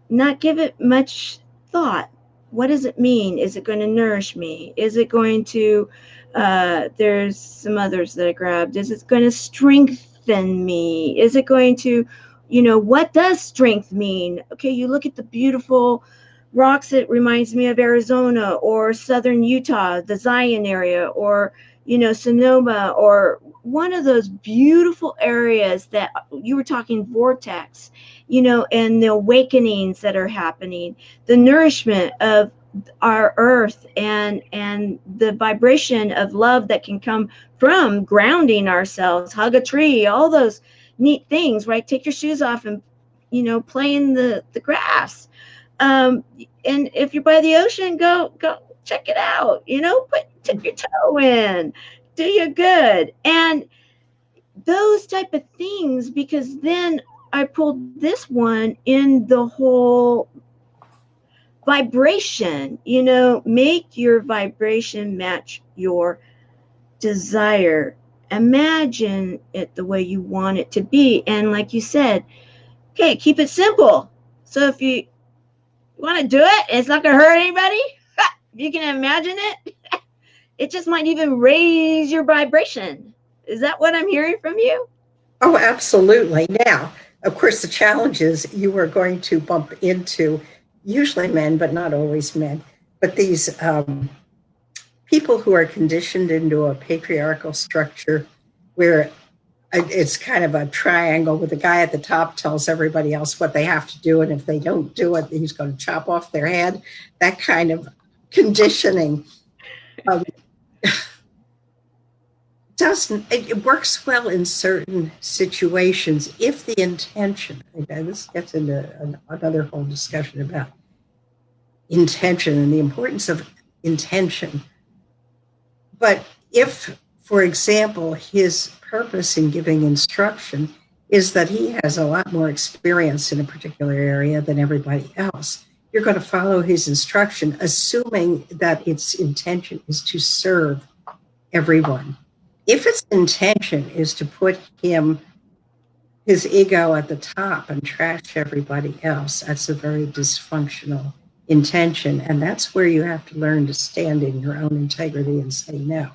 not give it much thought. What does it mean? Is it going to nourish me? Is it going to, there's some others that I grabbed. Is it going to strengthen me? Is it going to, you know, what does strength mean? Okay, you look at the beautiful rocks. It reminds me of Arizona or southern Utah, the Zion area, or, you know, Sonoma, or one of those beautiful areas that you were talking vortex, you know, and the awakenings that are happening, the nourishment of our earth, and the vibration of love that can come from grounding ourselves, hug a tree, all those neat things, right? Take your shoes off and, you know, play in the grass. And if you're by the ocean, go check it out. Tip your toe in, do you good. And those type of things, because then I pulled this one in the whole vibration, make your vibration match your desire. Imagine it the way you want it to be. And like you said, okay, keep it simple. So if you want to do it, it's not going to hurt anybody. If you can imagine it, it just might even raise your vibration. Is that what I'm hearing from you? Oh, absolutely. Now, of course, the challenge is you are going to bump into usually men, but not always men, but these people who are conditioned into a patriarchal structure where it's kind of a triangle where the guy at the top tells everybody else what they have to do. And if they don't do it, he's going to chop off their head. That kind of conditioning it works well in certain situations if the intention, and this gets into another whole discussion about intention and the importance of intention. But if, for example, his purpose in giving instruction is that he has a lot more experience in a particular area than everybody else, you're going to follow his instruction, assuming that its intention is to serve everyone. If its intention is to put his ego at the top and trash everybody else, that's a very dysfunctional intention. And that's where you have to learn to stand in your own integrity and say no.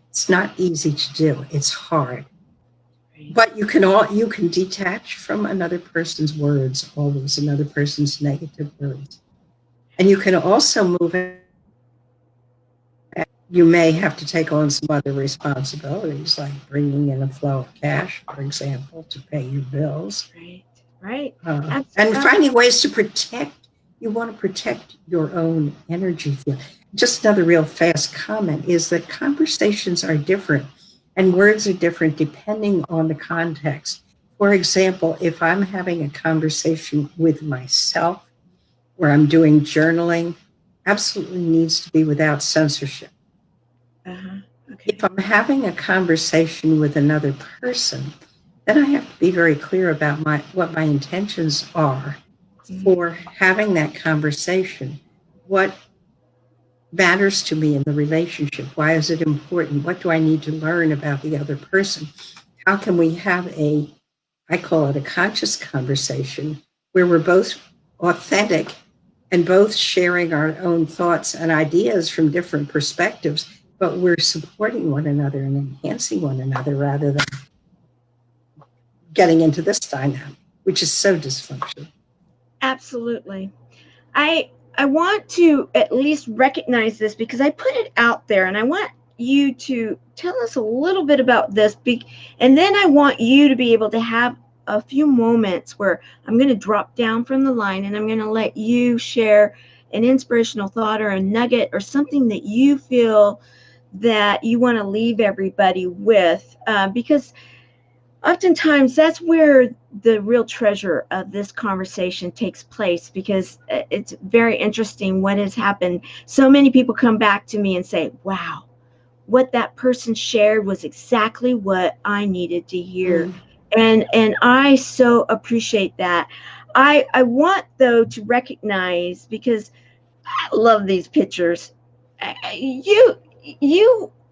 It's not easy to do. It's hard. But you can detach from another person's words, always another person's negative words. And you can also move in. You may have to take on some other responsibilities, like bringing in a flow of cash, for example, to pay your bills. Right. And finding ways to protect. You want to protect your own energy field. Just another real fast comment is that conversations are different and words are different depending on the context. For example, if I'm having a conversation with myself where I'm doing journaling, absolutely needs to be without censorship. Okay. If I'm having a conversation with another person, then I have to be very clear about what my intentions are for having that conversation. What matters to me in the relationship? Why is it important? What do I need to learn about the other person? How can we have I call it a conscious conversation, where we're both authentic and both sharing our own thoughts and ideas from different perspectives, but we're supporting one another and enhancing one another rather than getting into this dynamic, which is so dysfunctional. Absolutely. I want to at least recognize this because I put it out there, and I want you to tell us a little bit about this, and then I want you to be able to have a few moments where I'm going to drop down from the line and I'm going to let you share an inspirational thought or a nugget or something that you feel that you want to leave everybody with, because oftentimes that's where the real treasure of this conversation takes place, because it's very interesting what has happened. So many people come back to me and say, wow, what that person shared was exactly what I needed to hear. And I so appreciate that. I want, though, to recognize, because I love these pictures. You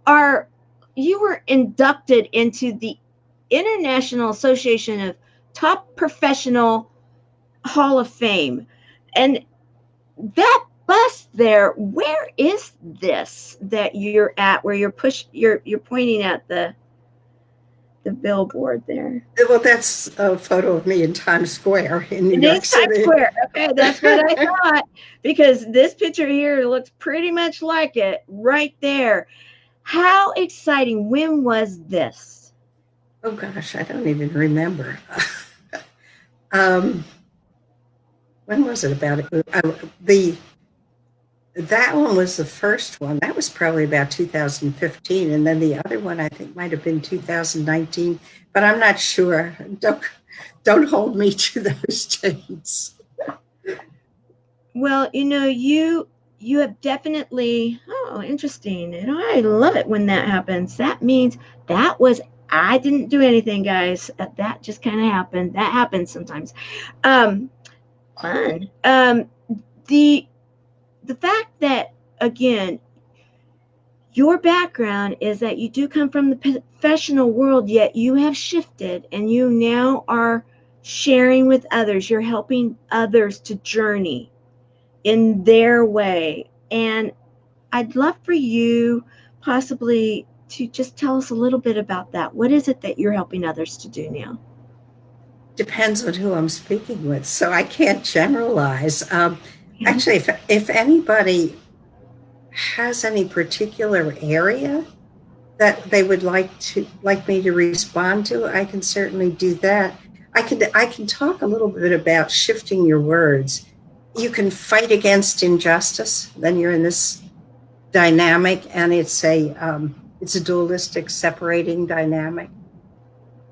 were inducted into the International Association of Top Professional Hall of Fame. And that bus there, where is this that you're at, where you're pointing at the billboard there? Well, that's a photo of me in Times Square in New York City. Times Square. Okay, that's what I thought, because this picture here looks pretty much like it right there. How exciting. When was this? Oh gosh, I don't even remember. When was it about it? That one was the first one. That was probably about 2015. And then the other one, I think, might have been 2019, but I'm not sure. Don't hold me to those dates. Well, you have definitely, oh, interesting. I love it when that happens. That means that was, I didn't do anything, guys. That just kind of happened. That happens sometimes. Um, Fun. The the fact that, again, your background is that you do come from the professional world, yet you have shifted and you now are sharing with others. You're helping others to journey in their way. And I'd love for you possibly to just tell us a little bit about that. What is it that you're helping others to do now? Depends on who I'm speaking with, so I can't generalize. Yeah. Actually, if anybody has any particular area that they would like me to respond to, I can certainly do that. I can talk a little bit about shifting your words. You can fight against injustice. Then you're in this dynamic, and it's a dualistic, separating dynamic,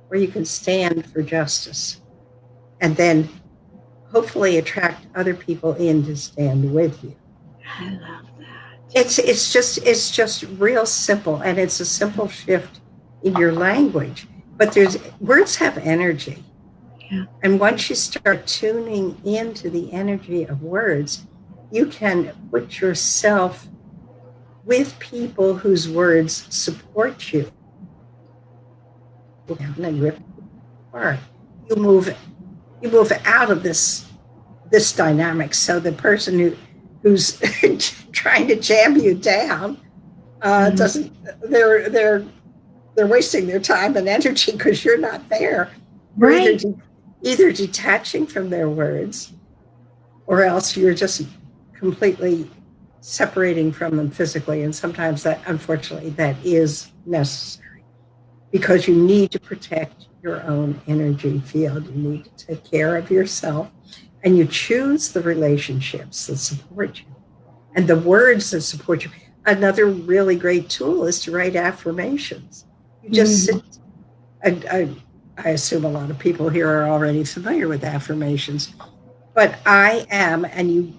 where you can stand for justice, and then hopefully attract other people in to stand with you. I love that. It's just real simple, and it's a simple shift in your language. But there's words have energy, Yeah. and once you start tuning into the energy of words, you can put yourself with people whose words support you and rip apart. You move you move out of this dynamic. So the person who's trying to jam you down Mhm. doesn't they're wasting their time and energy because you're not there. You're Right. either detaching from their words, or else you're just completely separating from them physically. And sometimes that, unfortunately, that is necessary, because you need to protect your own energy field. You need to take care of yourself, and you choose the relationships that support you and the words that support you. Another really great tool is to write affirmations. You just Mhm. sit. I assume a lot of people here are already familiar with affirmations, but I am, and you,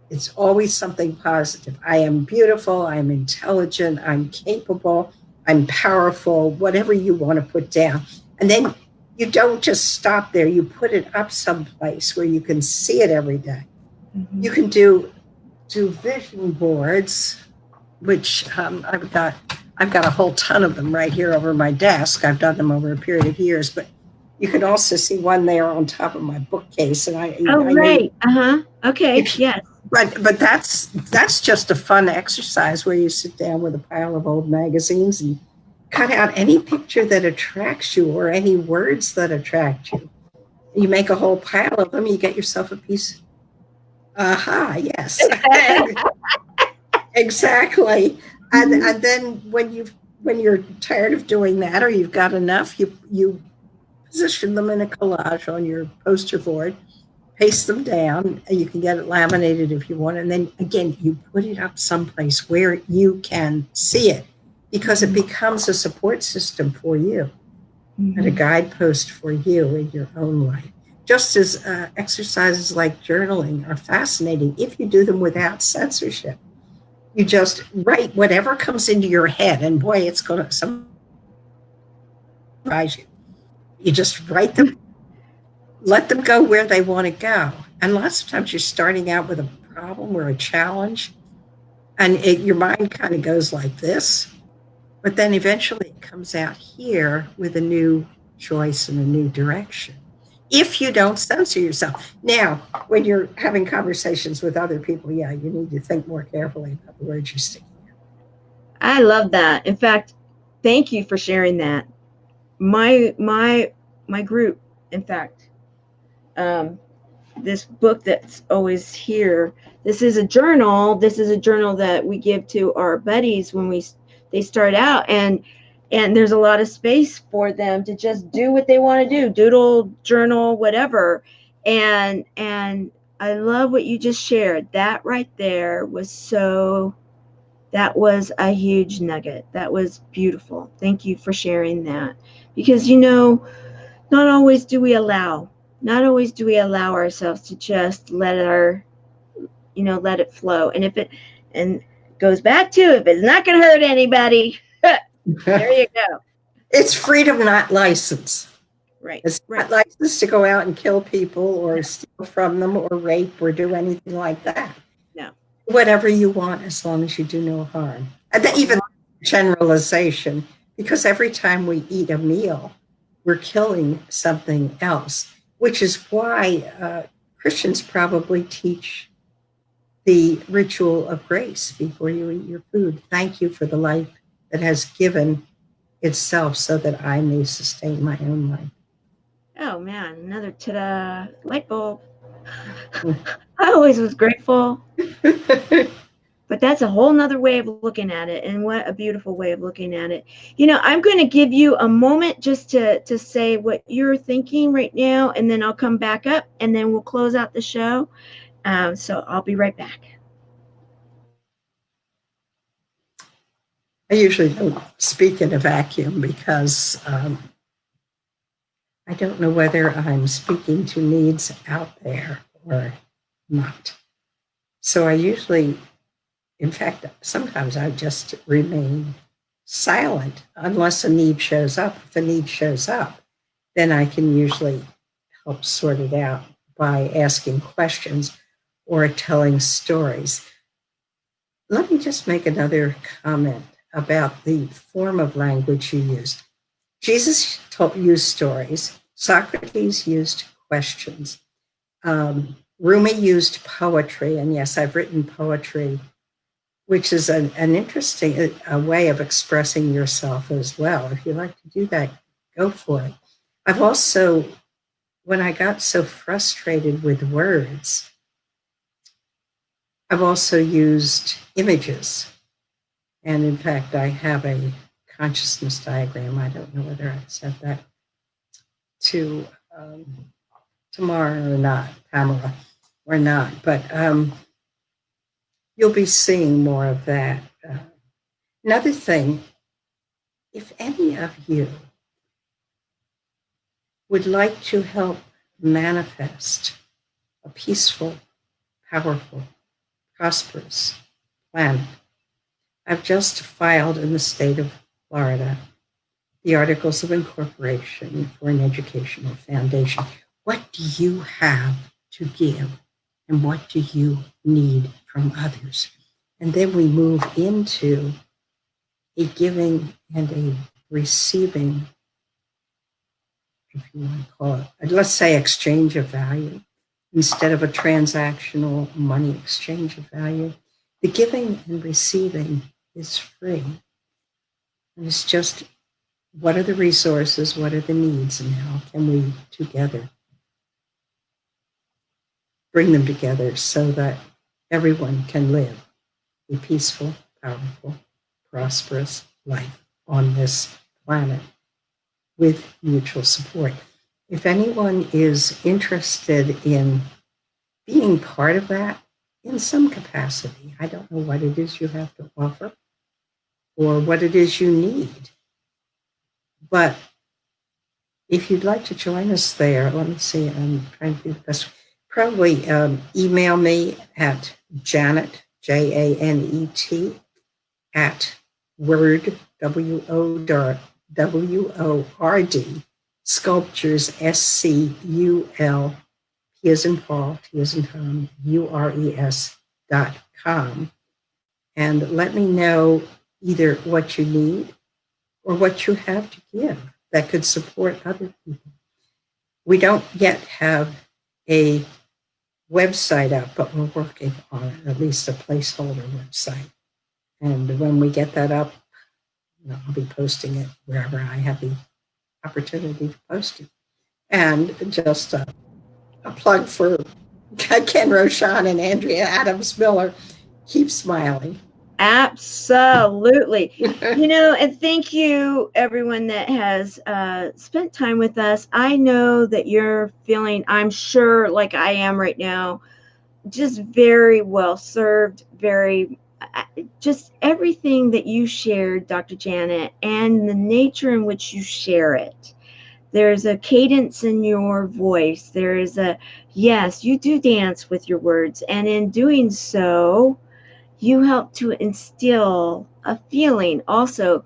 it's always something positive. I am beautiful. I'm intelligent. I'm capable. I'm powerful, whatever you want to put down. And then you don't just stop there. You put it up someplace where you can see it every day. Mhm. You can do vision boards, which I've got a whole ton of them right here over my desk. I've done them over a period of years, but you can also see one there on top of my bookcase, and Oh, I know right. Uh-huh. you Okay. can, Yes. but that's just a fun exercise where you sit down with a pile of old magazines and cut out any picture that attracts you or any words that attract you. You make a whole pile of them. You get yourself a piece. Aha, yes. Exactly. Mhm. And then when you're tired of doing that, or you've got enough, you position them in a collage on your poster board, paste them down, and you can get it laminated if you want. And then again, you put it up someplace where you can see it, because it Mhm. becomes a support system for you and a Mhm. guidepost for you in your own life. Just as exercises like journaling are fascinating if you do them without censorship. You just write whatever comes into your head, and boy, it's going to surprise you. You just write them, let them go where they want to go. And lots of times you're starting out with a problem or a challenge, and your mind kind of goes like this, but then eventually it comes out here with a new choice and a new direction. If you don't censor yourself. Now, when you're having conversations with other people, yeah, you need to think more carefully about the words you're sticking I love that. In fact, thank you for sharing that. My group, in fact, um, this book that's always here. This is a journal. This is a journal that we give to our buddies when they start out, and there's a lot of space for them to just do what they want to do, doodle, journal, whatever. And I love what you just shared. That right there was so, that was a huge nugget. That was beautiful. Thank you for sharing that. Because not always do we allow, not always do we allow ourselves to just let our let it flow. And if it and goes back to, if it's not going to hurt anybody, there you go. It's freedom, not license. Right. It's Right. not licensed to go out and kill people or steal from them or rape or do anything like that. No. Whatever you want, as long as you do no harm. And even generalization, because every time we eat a meal, we're killing something else, which is why Christians probably teach the ritual of grace before you eat your food. Thank you for the life that has given itself so that I may sustain my own life. Oh man, another ta-da light bulb. I always was grateful. But that's a whole nother way of looking at it, and what a beautiful way of looking at it. I'm going to give you a moment just to say what you're thinking right now, and then I'll come back up, and then we'll close out the show. So I'll be right back. I usually don't speak in a vacuum because I don't know whether I'm speaking to needs out there or not. So I usually, in fact, sometimes I just remain silent unless a need shows up. If a need shows up, then I can usually help sort it out by asking questions or telling stories. Let me just make another comment about the form of language you used. Jesus used stories. Socrates used questions. Rumi used poetry. And yes, I've written poetry, which is an interesting way of expressing yourself as well. If you like to do that, go for it. I've also, when I got so frustrated with words, I've also used images. And in fact, I have a consciousness diagram. I don't know whether I said that to Tamara or not, Tamara or not, but you'll be seeing more of that. Another thing, if any of you would like to help manifest a peaceful, powerful, prosperous planet, I've just filed in the state of Florida the Articles of Incorporation for an Educational Foundation. What do you have to give, and what do you need from others? And then we move into a giving and a receiving, if you want to call it, let's say exchange of value, instead of a transactional money exchange of value. The giving and receiving is free. And it's just, what are the resources, what are the needs, and how can we together bring them together so that everyone can live a peaceful, powerful, prosperous life on this planet with mutual support. If anyone is interested in being part of that in some capacity, I don't know what it is you have to offer or what it is you need, but if you'd like to join us there, let me see, I'm trying to do the best. Probably email me at Janet, Janet, at Word, WORD, Sculptures, SCUL, P as in Paul, T as in Tom, URES.com. And let me know either what you need or what you have to give that could support other people. We don't yet have a website up, but we're working on it, at least a placeholder website. And when we get that up, I'll be posting it wherever I have the opportunity to post it. And just a plug for Ken Rochon and Andrea Adams Miller. Keep smiling. Absolutely. And thank you, everyone that has spent time with us. I know that you're feeling, I'm sure, like I am right now, just very well served, just everything that you shared, Dr. Janet, and the nature in which you share it. There's a cadence in your voice. There is a, yes, you do dance with your words. And in doing so, you help to instill a feeling also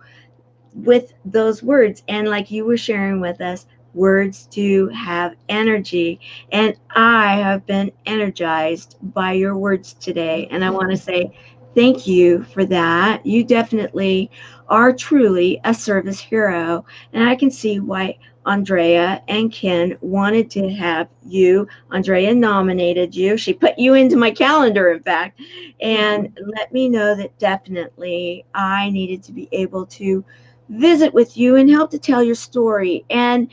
with those words. And like you were sharing with us, words do have energy. And I have been energized by your words today. And I want to say thank you for that. You definitely are truly a service hero. And I can see why Andrea and Ken wanted to have you. Andrea nominated you. She put you into my calendar, in fact, and let me know that definitely I needed to be able to visit with you and help to tell your story. And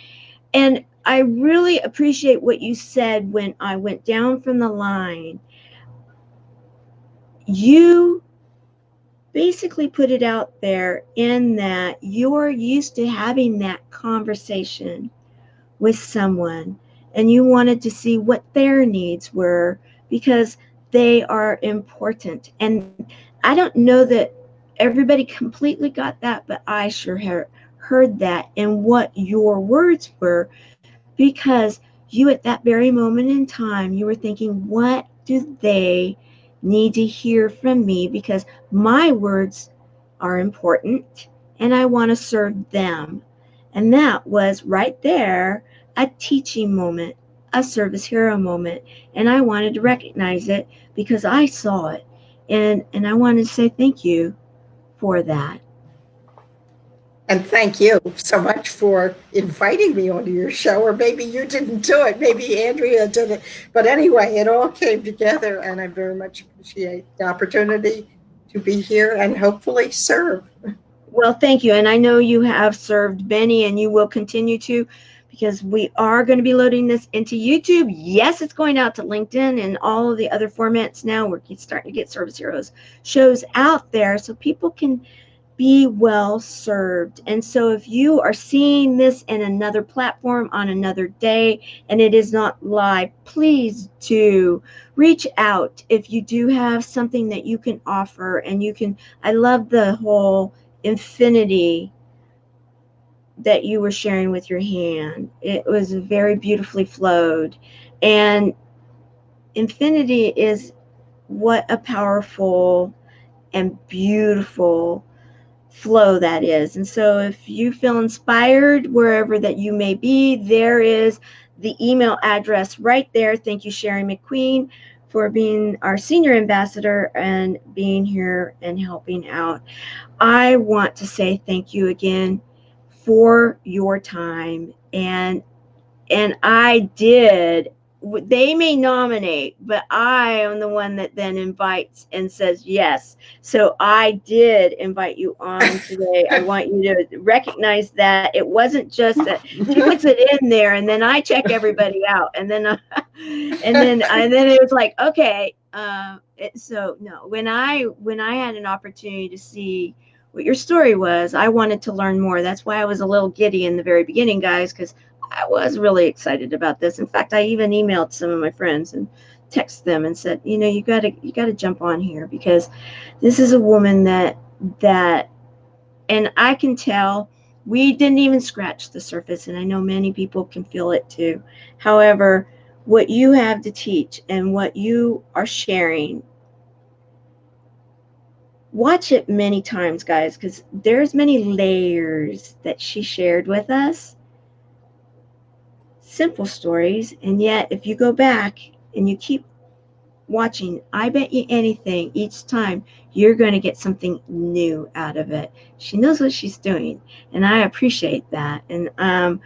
I really appreciate what you said when I went down from the line. You basically put it out there in that you're used to having that conversation with someone and you wanted to see what their needs were because they are important. And I don't know that everybody completely got that, but I sure heard that in what your words were, because you at that very moment in time, you were thinking, what do they need to hear from me? Because my words are important and I want to serve them. And that was right there a teaching moment, a service hero moment. And I wanted to recognize it because I saw it. And I wanted to say thank you for that. And thank you so much for inviting me onto your show. Or maybe you didn't do it. Maybe Andrea did it. But anyway, it all came together, and I very much appreciate the opportunity to be here and hopefully serve. Well, thank you. And I know you have served many and you will continue to, because we are going to be loading this into YouTube. Yes, it's going out to LinkedIn and all of the other formats now. We're starting to get Service Heroes shows out there so people can be well served. And so if you are seeing this in another platform on another day and it is not live, please do reach out if you do have something that you can offer. And you can, I love the whole infinity that you were sharing with your hand. It was very beautifully flowed. And infinity is what a powerful and beautiful flow that is. And so if you feel inspired wherever that you may be, there is the email address right there. Thank you, Sherry McQueen, for being our senior ambassador and being here and helping out. I want to say thank you again for your time. And I did, they may nominate, but I am the one that then invites and says yes. So I did invite you on today. I want you to recognize that it wasn't just that she puts it in there and then I check everybody out. And then and then it was like, okay. So no, when I had an opportunity to see what your story was, I wanted to learn more. That's why I was a little giddy in the very beginning, guys, because I was really excited about this. In fact, I even emailed some of my friends and texted them and said, you gotta jump on here, because this is a woman that, and I can tell we didn't even scratch the surface, and I know many people can feel it too. However, what you have to teach and what you are sharing, watch it many times, guys, because there's many layers that she shared with us. Simple stories, and yet if you go back and you keep watching, I bet you anything, each time you're going to get something new out of it. She knows what she's doing, and I appreciate that. And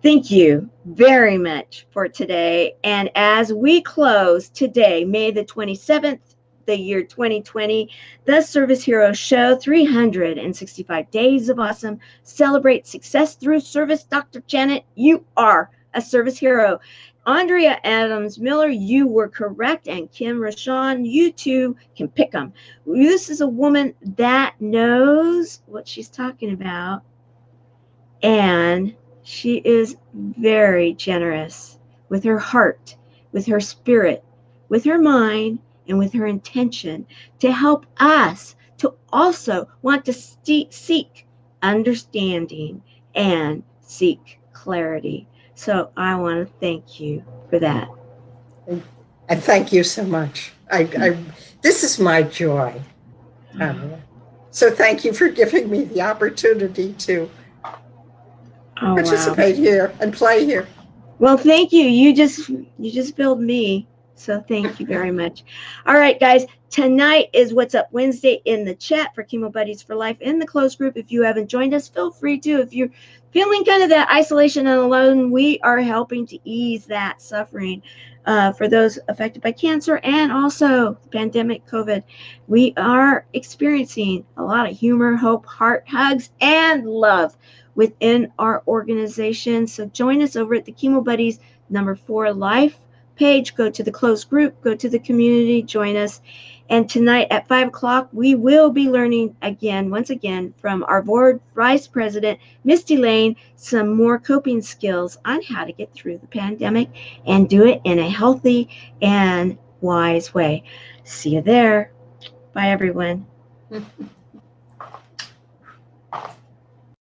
thank you very much for today. And as we close today, May the 27th, the year 2020, the Service Hero Show, 365 Days of Awesome. Celebrate success through service. Dr. Janet, you are a service hero. Andrea Adams Miller, you were correct. And Kim Rashawn, you too can pick them. This is a woman that knows what she's talking about. And she is very generous with her heart, with her spirit, with her mind, and with her intention to help us to also want to seek understanding and seek clarity. So I want to thank you for that. And thank you so much. This is my joy, Tamara. So thank you for giving me the opportunity to participate here and play here. Well, thank you. You just filled me. So thank you very much. All right, guys. Tonight is What's Up Wednesday in the chat for Chemo Buddies for Life in the closed group. If you haven't joined us, feel free to. If you're feeling kind of that isolation and alone, we are helping to ease that suffering for those affected by cancer and also pandemic COVID. We are experiencing a lot of humor, hope, heart hugs, and love within our organization. So join us over at the Chemo Buddies #4 Life page. Go to the closed group, go to the community, join us. And tonight at 5 o'clock, we will be learning once again, from our board vice president, Misty Lane, some more coping skills on how to get through the pandemic and do it in a healthy and wise way. See you there. Bye, everyone.